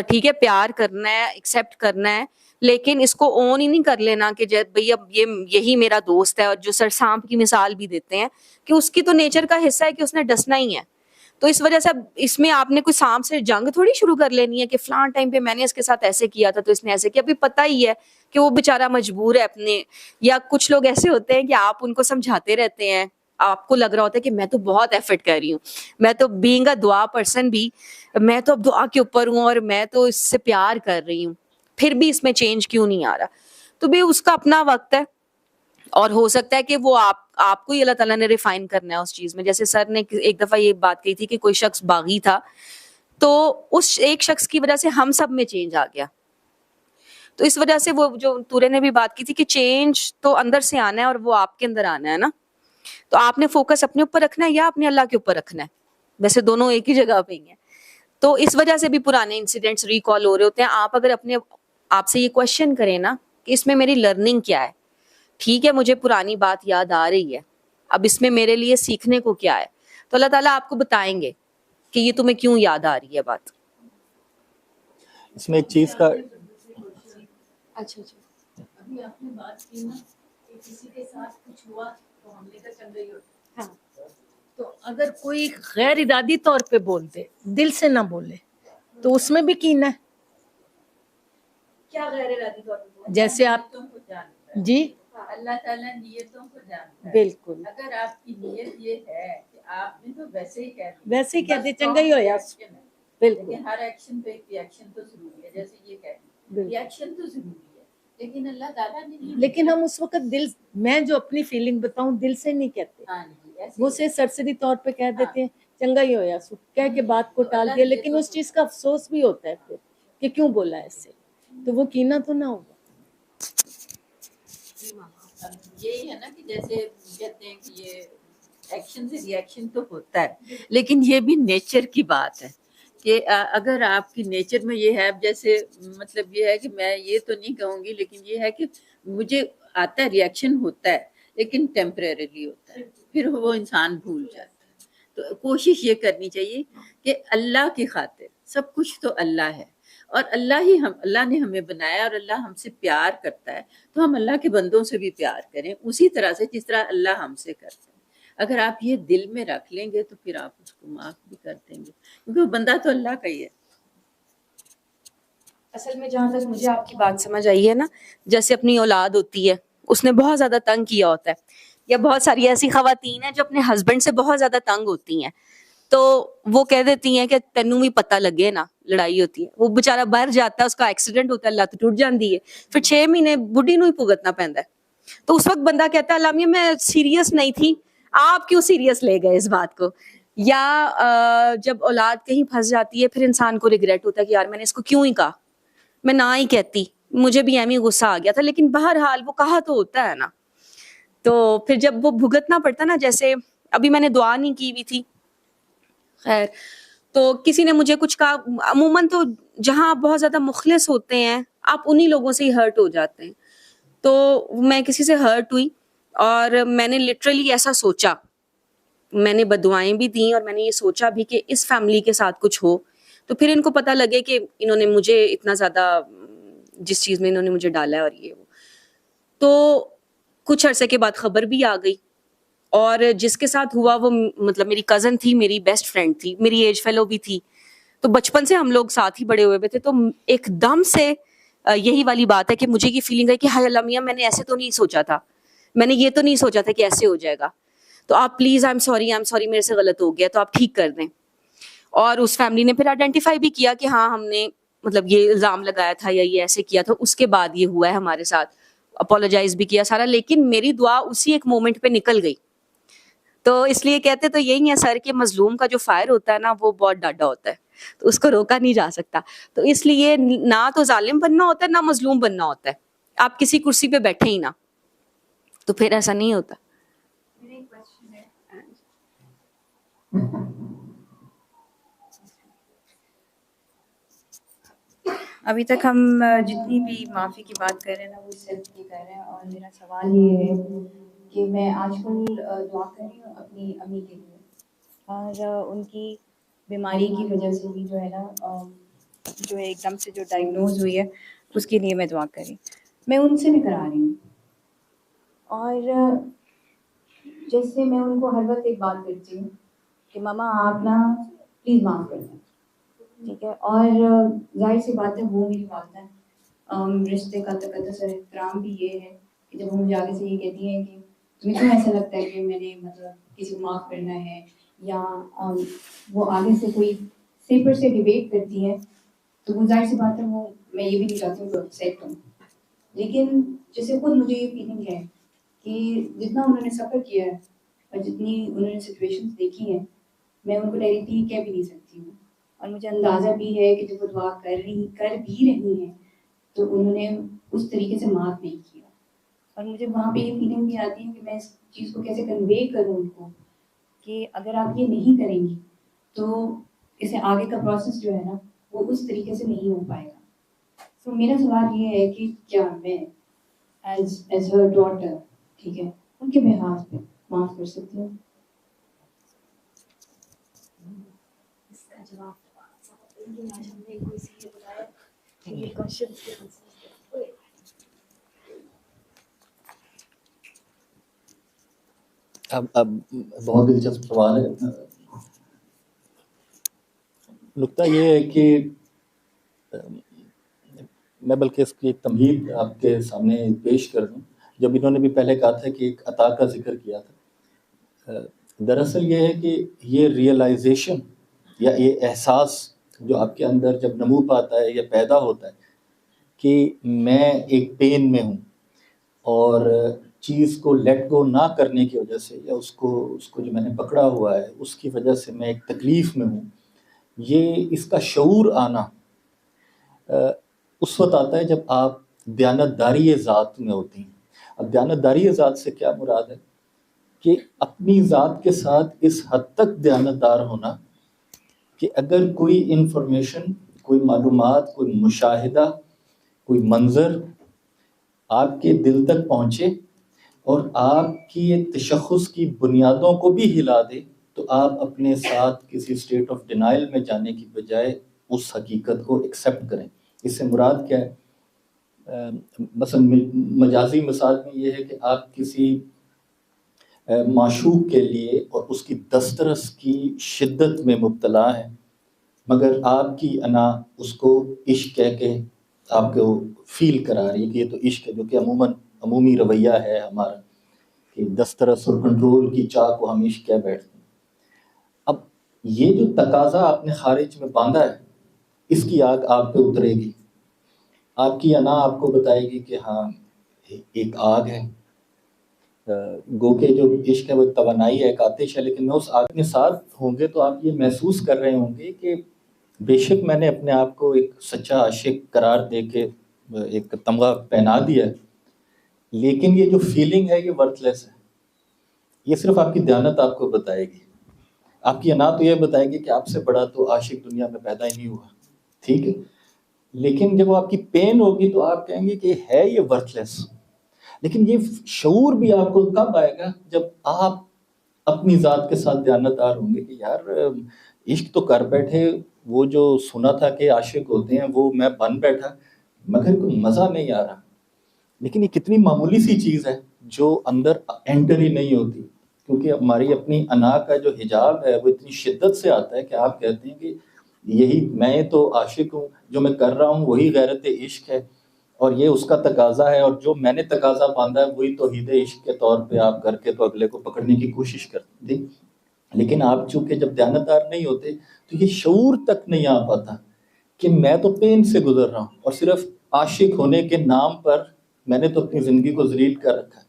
ٹھیک ہے پیار کرنا ہے, ایکسیپٹ کرنا ہے, لیکن اس کو اون ہی نہیں کر لینا کہ بھئی اب یہی میرا دوست ہے. اور جو سر سانپ کی مثال بھی دیتے ہیں کہ اس کی تو نیچر کا حصہ ہے کہ اس نے ڈسنا ہی ہے, تو اس وجہ سے اب اس میں آپ نے کوئی سانپ سے جنگ تھوڑی شروع کر لینی ہے کہ فلاں ٹائم پہ میں نے اس کے ساتھ ایسے کیا تھا تو اس نے ایسے کیا. ابھی پتہ ہی ہے کہ وہ بیچارہ مجبور ہے اپنے, یا کچھ لوگ ایسے ہوتے ہیں کہ آپ ان کو سمجھاتے رہتے ہیں, آپ کو لگ رہا ہوتا ہے کہ میں تو بہت ایفرٹ کر رہی ہوں, میں تو بینگ اے دعا پرسن بھی, میں تو اب دعا کے اوپر ہوں اور میں تو اس سے پیار کر رہی ہوں, پھر بھی اس میں چینج کیوں نہیں آ رہا. تو بھی اس کا اپنا وقت ہے, اور ہو سکتا ہے کہ وہ آپ کو ہی اللہ تعالیٰ نے ریفائن کرنا ہے اس چیز میں. جیسے سر نے ایک دفعہ یہ بات کہی تھی کہ کوئی شخص باغی تھا, تو اس ایک شخص کی وجہ سے ہم سب میں چینج آ گیا. تو اس وجہ سے وہ جو تورے نے بھی بات کی تھی کہ چینج تو اندر سے آنا ہے اور وہ آپ کے اندر آنا ہے نا. تو آپ نے فوکس اپنے اوپر رکھنا ہے یا اپنے اللہ کے اوپر رکھنا ہے, ویسے دونوں ایک ہی جگہ پہ ہی ہیں. تو اس وجہ سے بھی پرانے انسیڈنٹس ریکال ہو رہے ہوتے ہیں. آپ اگر اپنے آپ سے یہ کوشچن کریں نا کہ اس میں میری لرننگ کیا ہے, ٹھیک ہے مجھے پرانی بات یاد آ رہی ہے, اب اس میں میرے لیے سیکھنے کو کیا ہے, تو اللہ تعالیٰ آپ کو بتائیں گے کہ یہ تمہیں کیوں یاد آ رہی ہے بات. اس میں ایک چیز کا اچھا اچھا ابھی آپ نے بات کی نا کہ کسی کے ساتھ کچھ ہوا تو ہم نے کہا چل رہی ہو. ہاں, تو اگر کوئی غیر ارادی طور پہ بول دے, دل سے نہ بولے, تو اس میں بھی کینہ ہے. کیا غیر ارادی طور پہ جیسے آپ نیتوں کو جانتا ہے. جی اللہ تعالیٰ نیتوں کو جانتا ہے. بالکل اگر آپ کی نیت یہ ہے کہ آپ نے تو ویسے ہی کہہ دیا, ویسے ہی کہہ بس دے چنگا ہی ہویا. action ہے. بالکل لیکن ہر ایکشن پہ ری ایکشن تو ضروری ہے, جیسے یہ کہہ دیں بالکل. ری ایکشن تو ضروری ہے, لیکن اللہ تعالیٰ نے نہیں. لیکن ہم اس وقت دل, میں جو اپنی فیلنگ بتاؤں دل سے نہیں کہتے, ہاں جی ایسے وہ ہی سے سرسری طور پہ کہہ دیتے ہیں چنگا ہی ہویا سو, کہہ کے بات کو ٹال دیا, لیکن اس چیز کا افسوس بھی ہوتا ہے پھر کہ کیوں بولا ایسے, تو وہ کینہ تو نہ ہوگا. اب یہی ہے نا کہ جیسے کہتے ہیں کہ یہ ایکشن سے ری ایکشن تو ہوتا ہے, لیکن یہ بھی نیچر کی بات ہے کہ اگر آپ کی نیچر میں یہ ہے, اب جیسے مطلب یہ ہے کہ میں یہ تو نہیں کہوں گی, لیکن یہ ہے کہ مجھے آتا ہے ری ایکشن ہوتا ہے, لیکن ٹیمپریریلی ہوتا ہے, پھر وہ انسان بھول جاتا ہے. تو کوشش یہ کرنی چاہیے کہ اللہ کی خاطر, سب کچھ تو اللہ ہے اور اللہ نے ہمیں بنایا اور اللہ ہم سے پیار کرتا ہے, تو ہم اللہ کے بندوں سے بھی پیار کریں اسی طرح سے جس طرح اللہ ہم سے کرتے ہیں. اگر آپ یہ دل میں رکھ لیں گے تو پھر آپ اس کو معاف بھی کر دیں گے, کیونکہ وہ بندہ تو اللہ کا ہی ہے. اصل میں جہاں تک مجھے آپ کی بات سمجھ آئی ہے نا, جیسے اپنی اولاد ہوتی ہے, اس نے بہت زیادہ تنگ کیا ہوتا ہے, یا بہت ساری ایسی خواتین ہیں جو اپنے ہسبینڈ سے بہت زیادہ تنگ ہوتی ہیں, تو وہ کہہ دیتی ہیں کہ تینوں بھی پتہ لگے نا, لڑائی ہوتی ہے, وہ بیچارہ باہر جاتا ہے, اس کا ایکسیڈنٹ ہوتا ہے, لت ٹوٹ جاتی ہے, پھر 6 مہینے بڈھی نو ہی بھگتنا پیندا ہے. تو اس وقت بندہ کہتا ہے علامہ میں سیریس نہیں تھی, آپ کیوں سیریس لے گئے اس بات کو. یا جب اولاد کہیں پھنس جاتی ہے پھر انسان کو ریگریٹ ہوتا ہے کہ یار میں نے اس کو کیوں ہی کہا, میں نہ ہی کہتی, مجھے بھی ایمی غصہ آ گیا تھا, لیکن بہرحال وہ کہا تو ہوتا ہے نا. تو پھر جب وہ بھگتنا پڑتا نا, جیسے ابھی میں نے دعا نہیں کی ہوئی تھی, خیر تو کسی نے مجھے کچھ کہا, عموماً تو جہاں آپ بہت زیادہ مخلص ہوتے ہیں آپ انہی لوگوں سے ہی ہرٹ ہو جاتے ہیں. تو میں کسی سے ہرٹ ہوئی اور میں نے لٹرلی ایسا سوچا, میں نے بددعائیں بھی دیں اور میں نے یہ سوچا بھی کہ اس فیملی کے ساتھ کچھ ہو تو پھر ان کو پتہ لگے کہ انہوں نے مجھے اتنا زیادہ جس چیز میں انہوں نے مجھے ڈالا ہے اور یہ وہ. تو کچھ عرصے کے بعد خبر بھی آ گئی, اور جس کے ساتھ ہوا وہ مطلب میری کزن تھی, میری بیسٹ فرینڈ تھی, میری ایج فیلو بھی تھی, تو بچپن سے ہم لوگ ساتھ ہی بڑے ہوئے تھے. تو ایک دم سے یہی والی بات ہے کہ مجھے یہ فیلنگ ہے کہ ہائے اللہ میاں میں نے ایسے تو نہیں سوچا تھا, میں نے یہ تو نہیں سوچا تھا کہ ایسے ہو جائے گا, تو آپ پلیز آئی ایم سوری میرے سے غلط ہو گیا, تو آپ ٹھیک کر دیں. اور اس فیملی نے پھر آئیڈینٹیفائی بھی کیا کہ ہاں ہم نے مطلب یہ الزام لگایا تھا یا یہ ایسے کیا تھا, اس کے بعد یہ ہوا ہے ہمارے ساتھ, اپولوجائز بھی کیا سارا, لیکن میری دعا اسی ایک مومنٹ پہ نکل گئی. تو اس لیے کہتے تو یہی ہے سر کہ مظلوم کا جو فائر ہوتا ہے نا وہ بہت ڈاڈا ہوتا ہے, تو اس کو روکا نہیں جا سکتا. تو اس لیے نہ تو ظالم بننا ہوتا ہے نہ مظلوم بننا ہوتا ہے, آپ کسی کرسی پہ بیٹھے ہی نہ, تو پھر ایسا نہیں ہوتا. ابھی تک ہم جتنی بھی معافی کی بات کر رہے ہیں نا وہ سیلف کی کر رہے ہیں, اور میرا سوال یہ ہے کہ میں آج کل دعا کر رہی ہوں اپنی امی کے لیے, اور ان کی بیماری کی وجہ سے بھی جو ہے نا جو ایک دم سے جو ڈائگنوز ہوئی ہے اس کے لیے میں دعا کر رہی ہوں. میں ان سے بھی کرا رہی ہوں, اور جیسے میں ان کو ہر وقت ایک بات کرتی ہوں کہ ماما آپ نا پلیز معاف کر دیں، ٹھیک ہے. اور ظاہر سی بات ہے وہ میری والدہ ہیں. رشتے کا تقدس اور احترام بھی یہ ہے کہ جب وہ مجھے آگے سے یہ کہتی ہیں کہ تمہیں کیوں ایسا لگتا ہے کہ میں نے مطلب کسی کو معاف کرنا ہے، یا وہ آگے سے کوئی پیپر سے ڈبیٹ کرتی ہے، تو وہ ظاہر سی بات ہے وہ میں یہ بھی نہیں چاہتی ہوں کہ اپسیٹ ہوں. لیکن جیسے خود مجھے یہ فیلنگ ہے کہ جتنا انہوں نے سفر کیا ہے اور جتنی انہوں نے سچویشنز دیکھی ہیں، میں ان کو ڈائریکٹلی کہہ بھی نہیں سکتی ہوں. اور مجھے اندازہ بھی ہے کہ جب وہ دعا کر بھی رہی ہیں تو انہوں نے اس طریقے سے معاف نہیں کیا. اور مجھے وہاں پہ یہ فیلنگ بھی آتی ہے کہ میں اس چیز کو کیسے کنوے کروں ان کو کہ اگر آپ یہ نہیں کریں گی تو اسے آگے کا پروسیس جو ہے نا وہ اس طریقے سے نہیں ہو پائے گا. تو میرا سوال یہ ہے کہ کیا میں ایز ہر ڈاٹر، ٹھیک ہے، ان کے بہاف پہ معاف کر سکتی ہوں؟ اس کا جواب آج ہم نے کوئی سے بتایا کہ یہ کوشچن کے آنسر اب بہت دلچسپ سوال ہے. نکتہ یہ ہے کہ میں بلکہ اس کی ایک تمہید آپ کے سامنے پیش کر دوں. جب انہوں نے بھی پہلے کہا تھا کہ ایک عطا کا ذکر کیا تھا، دراصل یہ ہے کہ یہ ریئلائزیشن یا یہ احساس جو آپ کے اندر جب نمو پاتا ہے یا پیدا ہوتا ہے کہ میں ایک پین میں ہوں اور چیز کو لیٹ گو نہ کرنے کی وجہ سے یا اس کو جو میں نے پکڑا ہوا ہے اس کی وجہ سے میں ایک تکلیف میں ہوں، یہ اس کا شعور آنا اس وقت آتا ہے جب آپ دیانتداری ذات میں ہوتی ہیں. اب دیانتداری ذات سے کیا مراد ہے کہ اپنی ذات کے ساتھ اس حد تک دیانتدار ہونا کہ اگر کوئی انفارمیشن، کوئی معلومات، کوئی مشاہدہ، کوئی منظر آپ کے دل تک پہنچے اور آپ کی تشخص کی بنیادوں کو بھی ہلا دے، تو آپ اپنے ساتھ کسی اسٹیٹ آف ڈینائل میں جانے کی بجائے اس حقیقت کو ایکسیپٹ کریں. اس سے مراد کیا ہے؟ مثلا مجازی مثال میں یہ ہے کہ آپ کسی معشوق کے لیے اور اس کی دسترس کی شدت میں مبتلا ہیں، مگر آپ کی انا اس کو عشق کہہ کے آپ کو فیل کرا رہی ہے کہ یہ تو عشق ہے، جو کہ عمومی رویہ ہے ہمارا کہ دسترس اور کنٹرول کی چاہ کو ہم عشق کہہ بیٹھتے ہیں. اب یہ جو تقاضا آپ نے خارج میں باندھا ہے، اس کی آگ آپ پہ اترے گی. آپ کی انا آپ کو بتائے گی کہ ہاں ایک آگ ہے، گو کہ جو عشق ہے وہ ایک توانائی ہے، ایک آتش ہے، لیکن میں اس آگ کے ساتھ ہوں گے تو آپ یہ محسوس کر رہے ہوں گے کہ بے شک میں نے اپنے آپ کو ایک سچا عاشق قرار دے کے ایک تمغہ پہنا دیا ہے، لیکن یہ جو فیلنگ ہے یہ ورتھ لیس ہے. یہ صرف آپ کی دیانت آپ کو بتائے گی. آپ کی انا تو یہ بتائے گی کہ آپ سے بڑا تو عاشق دنیا میں پیدا ہی نہیں ہوا، ٹھیک ہے، لیکن جب وہ آپ کی پین ہوگی تو آپ کہیں گے کہ ہے یہ ورتھ لیس. لیکن یہ شعور بھی آپ کو کب آئے گا؟ جب آپ اپنی ذات کے ساتھ دیانتدار ہوں گے کہ یار عشق تو کر بیٹھے، وہ جو سنا تھا کہ عاشق ہوتے ہیں وہ میں بن بیٹھا، مگر کوئی مزہ نہیں آ رہا. لیکن یہ کتنی معمولی سی چیز ہے جو اندر انٹر ہی نہیں ہوتی، کیونکہ ہماری اپنی انا کا جو حجاب ہے وہ اتنی شدت سے آتا ہے کہ آپ کہتے ہیں کہ یہی میں تو عاشق ہوں، جو میں کر رہا ہوں وہی غیرت عشق ہے اور یہ اس کا تقاضا ہے، اور جو میں نے تقاضا باندھا ہے وہی توحید عشق کے طور پہ آپ کر کے تو اگلے کو پکڑنے کی کوشش کرتے ہیں. لیکن آپ چونکہ جب دیانتدار نہیں ہوتے تو یہ شعور تک نہیں آ پاتا کہ میں تو پین سے گزر رہا ہوں اور صرف عاشق ہونے کے نام پر میں نے تو اپنی زندگی کو ذلیل کر رکھا ہے.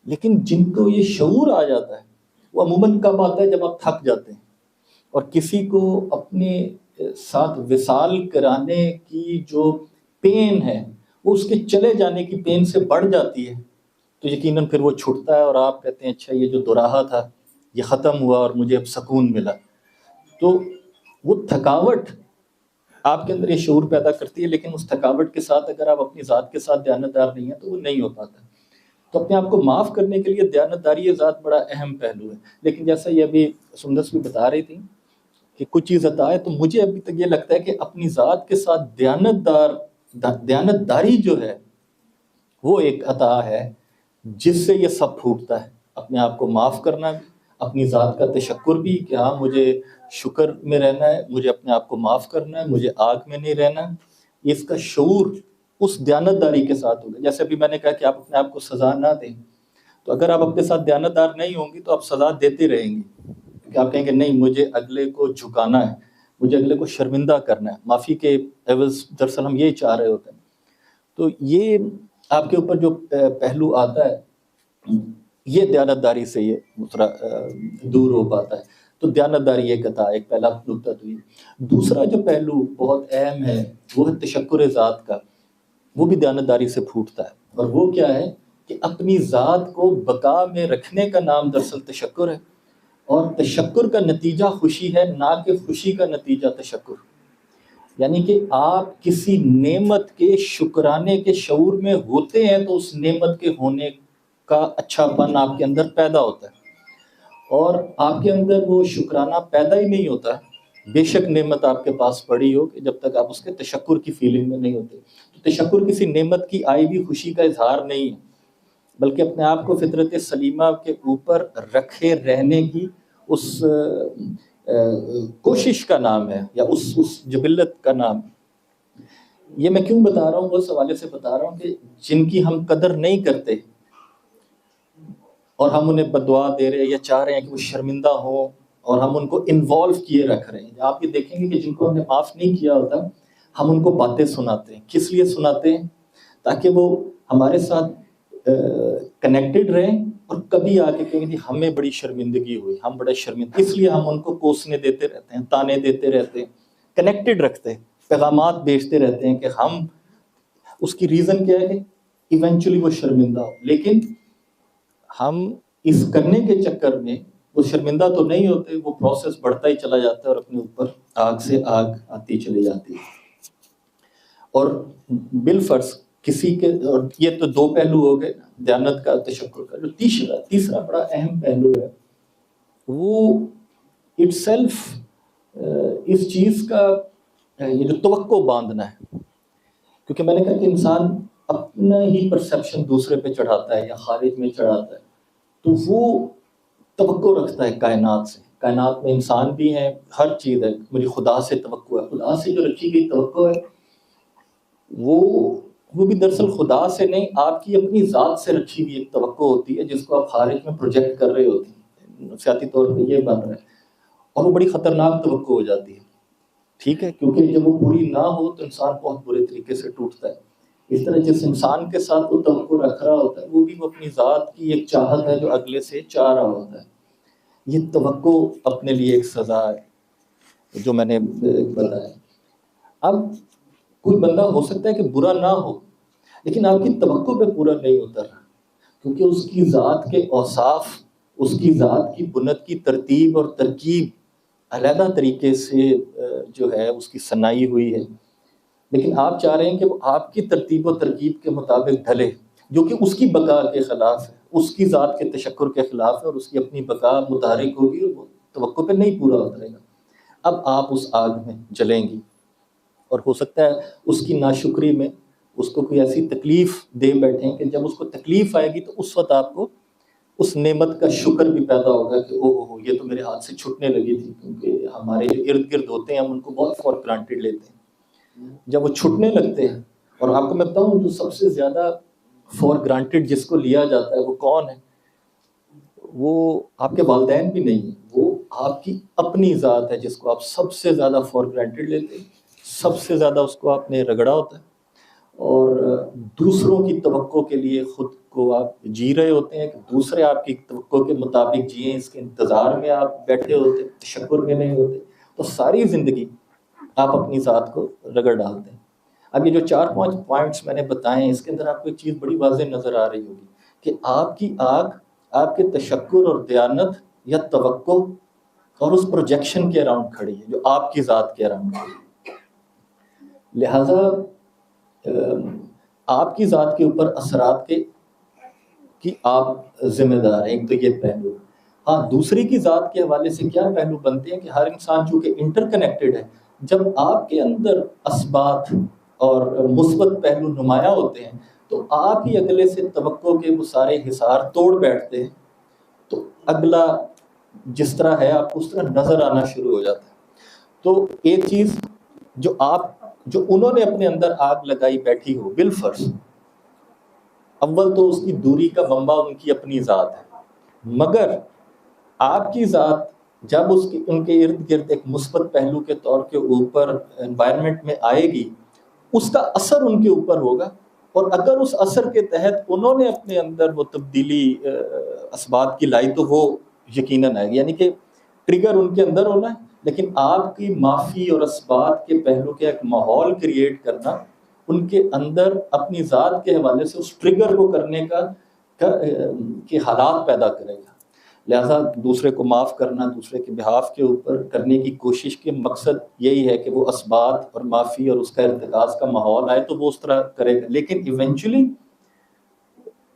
لیکن جن کو یہ شعور آ جاتا ہے وہ عموماً کب آتا ہے؟ جب آپ تھک جاتے ہیں اور کسی کو اپنے ساتھ وصال کرانے کی جو پین ہے وہ اس کے چلے جانے کی پین سے بڑھ جاتی ہے، تو یقیناً پھر وہ چھٹتا ہے اور آپ کہتے ہیں اچھا یہ جو دوراہا تھا یہ ختم ہوا اور مجھے اب سکون ملا. تو وہ تھکاوٹ آپ کے اندر یہ شعور پیدا کرتی ہے، لیکن اس تھکاوٹ کے ساتھ اگر آپ اپنی ذات کے ساتھ دیانتدار نہیں ہیں تو وہ نہیں ہو پاتا. تو اپنے آپ کو معاف کرنے کے لیے دیانتداری ذات بڑا اہم پہلو ہے. لیکن جیسا یہ ابھی سندس بھی بتا رہی تھی کہ کچھ چیز عطا ہے، تو مجھے ابھی تک یہ لگتا ہے کہ اپنی ذات کے ساتھ دیانتداری جو ہے وہ ایک عطا ہے جس سے یہ سب پھوٹتا ہے. اپنے آپ کو معاف کرنا بھی، اپنی ذات کا تشکر بھی کہ ہاں مجھے شکر میں رہنا ہے، مجھے اپنے آپ کو معاف کرنا ہے، مجھے آگ میں نہیں رہنا ہے۔ اس کا شعور اس دیانتداری کے ساتھ ہوگا۔ جیسے ابھی میں نے کہا کہ آپ اپنے آپ کو سزا نہ دیں، تو اگر آپ اپنے ساتھ دیانتدار نہیں ہوں گی تو آپ سزا دیتے رہیں گے، کہ آپ کہیں گے نہیں مجھے اگلے کو جھکانا ہے، مجھے اگلے کو شرمندہ کرنا ہے۔ معافی کے عوض دراصل ہم یہی چاہ رہے ہوتے ہیں۔ تو یہ آپ کے اوپر جو پہلو آتا ہے، یہ دیانتداری سے یہ دوسرا دور ہو پاتا ہے۔ تو دیانتداری ایک عطا، ایک پہلا نکتہ تو یہ۔ دوسرا جو پہلو بہت اہم ہے وہ ہے تشکر ذات کا، وہ بھی دیانتداری سے پھوٹتا ہے۔ اور وہ کیا ہے کہ اپنی ذات کو بقا میں رکھنے کا نام دراصل تشکر ہے، اور تشکر کا نتیجہ خوشی ہے، نہ کہ خوشی کا نتیجہ تشکر۔ یعنی کہ آپ کسی نعمت کے شکرانے کے شعور میں ہوتے ہیں تو اس نعمت کے ہونے کا اچھا پن آپ کے اندر پیدا ہوتا ہے، اور آپ کے اندر وہ شکرانہ پیدا ہی نہیں ہوتا بے شک نعمت آپ کے پاس پڑی ہو، کہ جب تک آپ اس کے تشکر کی فیلنگ میں نہیں ہوتے۔ تو تشکر کسی نعمت کی آئی ہوئی خوشی کا اظہار نہیں ہے، بلکہ اپنے آپ کو فطرت سلیمہ کے اوپر رکھے رہنے کی اس کوشش کا نام ہے، یا اس جبلت کا نام ہے۔ یہ میں کیوں بتا رہا ہوں؟ وہ اس حوالے سے بتا رہا ہوں کہ جن کی ہم قدر نہیں کرتے اور ہم انہیں بددعا دے رہے ہیں یا چاہ رہے ہیں کہ وہ شرمندہ ہوں، اور ہم ان کو انوالو کیے رکھ رہے ہیں۔ آپ یہ دیکھیں گے کہ جن کو ہم نے معاف نہیں کیا ہوتا، ہم ان کو باتیں سناتے ہیں۔ کس لیے سناتے ہیں؟ تاکہ وہ ہمارے ساتھ کنیکٹڈ رہیں، اور کبھی آ کے کہیں کہ ہمیں بڑی شرمندگی ہوئی، ہم بڑے شرمندہ، اس لیے ہم ان کو کوسنے دیتے رہتے ہیں، تانے دیتے رہتے ہیں، کنیکٹڈ رکھتے ہیں، پیغامات بھیجتے رہتے ہیں کہ ہم، اس کی ریزن کیا ہے کہ ایونچولی وہ شرمندہ ہو۔ لیکن ہم اس کرنے کے چکر میں وہ شرمندہ تو نہیں ہوتے، وہ پروسیس بڑھتا ہی چلا جاتا ہے اور اپنے اوپر آگ سے آگ آتی چلی جاتی ہے۔ اور بالفرض کسی کے، اور یہ تو دو پہلو ہو گئے دیانت کا، تشکر کا۔ جو تیسرا بڑا اہم پہلو ہے وہ اٹ سیلف اس چیز کا یہ جو توقع باندھنا ہے، کیونکہ میں نے کہا کہ انسان اپنا ہی پرسیپشن دوسرے پہ چڑھاتا ہے یا خارج میں چڑھاتا ہے، تو وہ توقع رکھتا ہے کائنات سے۔ کائنات میں انسان بھی ہیں، ہر چیز ہے، مجھے خدا سے توقع ہے۔ خدا سے جو رکھی گئی توقع ہے وہ بھی دراصل خدا سے نہیں، آپ کی اپنی ذات سے رکھی ہوئی ایک توقع ہوتی ہے، جس کو آپ خارج میں پروجیکٹ کر رہے ہوتے ہیں، نفسیاتی طور پہ یہ بن رہا ہے، اور وہ بڑی خطرناک توقع ہو جاتی ہے۔ ٹھیک ہے، کیونکہ جب وہ پوری نہ ہو تو انسان بہت برے طریقے سے ٹوٹتا ہے۔ اس طرح جس انسان کے ساتھ وہ توقع رکھ رہا ہوتا ہے، وہ بھی وہ اپنی ذات کی ایک چاہت ہے جو اگلے سے چاہ رہا ہوتا ہے۔ یہ توقع اپنے لیے ایک سزا ہے جو میں نے بتایا۔ اب کوئی بندہ ہو سکتا ہے کہ برا نہ ہو، لیکن آپ کی توقع پہ پورا نہیں اتر رہا، کیونکہ اس کی ذات کے اوصاف، اس کی ذات کی بنت کی ترتیب اور ترکیب علیحدہ طریقے سے جو ہے اس کی صنائی ہوئی ہے، لیکن آپ چاہ رہے ہیں کہ وہ آپ کی ترتیب و ترکیب کے مطابق ڈھلے، جو کہ اس کی بقا کے خلاف ہے، اس کی ذات کے تشکر کے خلاف ہے، اور اس کی اپنی بقا متحرک ہوگی اور وہ توقع پہ نہیں پورا اترے گا۔ اب آپ اس آگ میں جلیں گی، اور ہو سکتا ہے اس کی ناشکری میں اس کو کوئی ایسی تکلیف دے بیٹھیں کہ جب اس کو تکلیف آئے گی تو اس وقت آپ کو اس نعمت کا شکر بھی پیدا ہوگا کہ اوہ یہ تو میرے ہاتھ سے چھٹنے لگی تھی، کیونکہ ہمارے جو ارد گرد ہوتے ہیں ہم ان کو بہت فار گرانٹیڈ لیتے ہیں۔ جب وہ چھٹنے لگتے ہیں، اور آپ کو میں بتاؤں جو سب سے زیادہ فار گرانٹیڈ جس کو لیا جاتا ہے وہ کون ہے؟ وہ آپ کے والدین بھی نہیں ہیں، وہ آپ کی اپنی ذات ہے جس کو آپ سب سے زیادہ فار گرانٹیڈ لیتے ہیں، سب سے زیادہ اس کو آپ نے رگڑا ہوتا ہے، اور دوسروں کی توقع کے لیے خود کو آپ جی رہے ہوتے ہیں کہ دوسرے آپ کی توقع کے مطابق جئیں، اس کے انتظار میں آپ بیٹھے ہوتے ہیں، تشکر میں نہیں ہوتے، تو ساری زندگی آپ اپنی ذات کو رگڑ ڈالتے ہیں۔ اب یہ جو 4-5 پوائنٹس میں نے بتائے ہیں، اس کے اندر آپ کو ایک چیز بڑی واضح نظر آ رہی ہوگی کہ آپ کی آگ آپ کے تشکر اور دیانت یا توقع اور اس پروجیکشن کے اراؤنڈ کھڑی ہے جو آپ کی ذات کے اراؤنڈ کھڑی ہے۔ لہٰذا آپ کی ذات کے اوپر اثرات کی آپ ذمہ دار ہیں، ایک تو یہ پہلو۔ ہاں، دوسری کی ذات کے حوالے سے کیا پہلو بنتے ہیں کہ ہر انسان چونکہ انٹر کنیکٹڈ ہے، جب آپ کے اندر اثبات اور مثبت پہلو نمایاں ہوتے ہیں تو آپ ہی اگلے سے توقع کے وہ سارے حصار توڑ بیٹھتے ہیں، تو اگلا جس طرح ہے آپ کو اس طرح نظر آنا شروع ہو جاتا ہے. تو ایک چیز جو انہوں نے اپنے اندر آگ لگائی بیٹھی ہو بالفرض، اول تو اس کی دوری کا منبع ان کی اپنی ذات ہے، مگر آپ کی ذات جب ان کے ارد گرد ایک مثبت پہلو کے طور کے اوپر انوائرمنٹ میں آئے گی، اس کا اثر ان کے اوپر ہوگا، اور اگر اس اثر کے تحت انہوں نے اپنے اندر وہ تبدیلی اسباب کی لائی تو وہ یقیناً آئے گی. یعنی کہ ٹریگر ان کے اندر ہونا ہے، لیکن آپ کی معافی اور اسباب کے پہلو کے ایک ماحول کریٹ کرنا ان کے اندر اپنی ذات کے حوالے سے اس ٹریگر کو کرنے کے حالات پیدا کرے گا. لہٰذا دوسرے کو معاف کرنا، دوسرے کے بہاف کے اوپر کرنے کی کوشش کے مقصد یہی ہے کہ وہ اسباب اور معافی اور اس کا ارتکاز کا ماحول آئے تو وہ اس طرح کرے گا، لیکن ایونچولی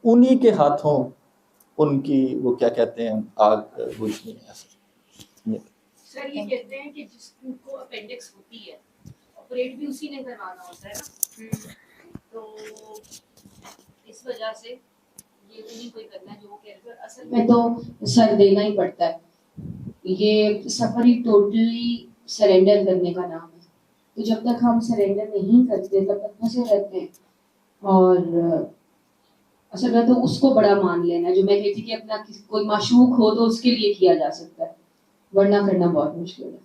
انہی کے ہاتھوں ان کی وہ کیا کہتے ہیں آگ بجھنی ہے. سر یہ کہتے ہیں کہ جس کو اپینڈکس ہوتی ہے آپریٹ بھی اسی نے کروانا ہوتا ہے نا، تو اس وجہ سے یہ نہیں کوئی کرنا ہے جو وہ کہہ رہے تھے. اصل میں تو سر دینا ہی پڑتا ہے. یہ سفر ہی ٹوٹلی سرینڈر کرنے کا نام ہے. تو جب تک ہم سرینڈر نہیں کرتے تب تک پھنسے رہتے ہیں. اور اصل میں تو اس کو بڑا مان لینا ہے، جو میں کہتی کہ اپنا کوئی معشوق ہو تو اس کے لیے کیا جا سکتا ہے، ورنہ کرنا بہت مشکل ہے.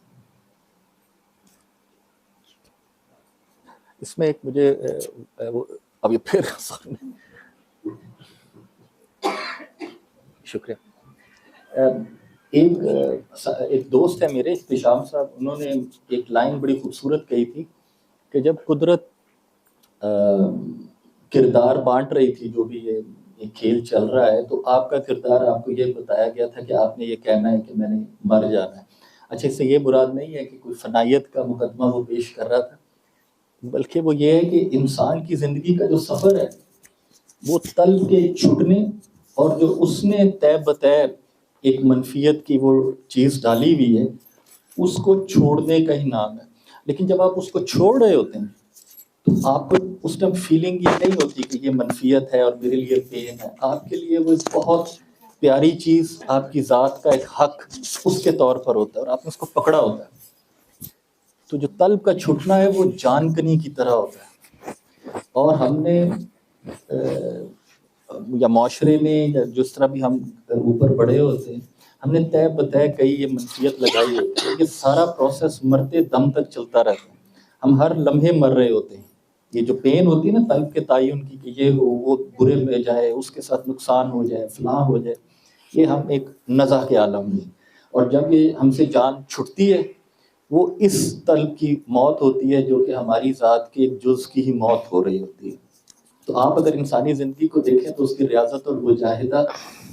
اس میں ایک مجھے ابھی پھر شکریہ. ایک دوست ہے میرے احتشام صاحب، انہوں نے ایک لائن بڑی خوبصورت کہی تھی کہ جب قدرت کردار بانٹ رہی تھی، جو بھی یہ کھیل چل رہا ہے، تو آپ کا کردار آپ کو یہ بتایا گیا تھا کہ آپ نے یہ کہنا ہے کہ میں نے مر جانا ہے. اچھا، اس سے یہ مراد نہیں ہے کہ کوئی فنائیت کا مقدمہ وہ پیش کر رہا تھا، بلکہ وہ یہ ہے کہ انسان کی زندگی کا جو سفر ہے وہ تل کے چھٹنے اور جو اس نے طے بطے ایک منفیت کی وہ چیز ڈالی ہوئی ہے اس کو چھوڑنے کا ہی نام ہے. لیکن جب آپ اس کو چھوڑ رہے ہوتے ہیں تو آپ کو اس ٹائم فیلنگ یہ نہیں ہوتی کہ یہ منفیت ہے اور میرے لیے پین ہے. آپ کے لیے وہ ایک بہت پیاری چیز، آپ کی ذات کا ایک حق اس کے طور پر ہوتا ہے اور آپ نے اس کو پکڑا ہوتا ہے. تو جو طلب کا چھٹنا ہے وہ جان کنی کی طرح ہوتا ہے. اور ہم نے یا معاشرے میں یا جس طرح بھی ہم اوپر بڑھے ہوتے ہیں، ہم نے طے بطے کئی یہ منفیت لگائی ہوتی ہے. یہ سارا پروسیس مرتے دم تک چلتا رہتا ہے. ہم ہر لمحے مر رہے ہوتے ہیں. یہ جو پین ہوتی ہے نا طلب کے تعین کی کہ یہ ہو، وہ برے میں جائے، اس کے ساتھ نقصان ہو جائے، فلاں ہو جائے، یہ ہم ایک نزع کے عالم میں. اور جب یہ ہم سے جان چھٹتی ہے وہ اس طلب کی موت ہوتی ہے جو کہ ہماری ذات کے ایک جز کی ہی موت ہو رہی ہوتی ہے. تو آپ اگر انسانی زندگی کو دیکھیں تو اس کی ریاضت اور مجاہدہ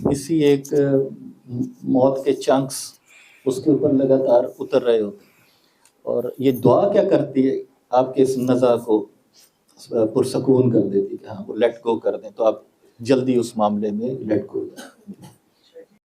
اسی ایک موت کے چنکس اس کے اوپر لگاتار اتر رہے ہوتے ہیں. اور یہ دعا کیا کرتی ہے، آپ کے اس نزع کو پرسکون کر دیتی کہ ہاں وہ لیٹ گو کر دیں، تو آپ جلدی اس معاملے میں لیٹ گو کریں.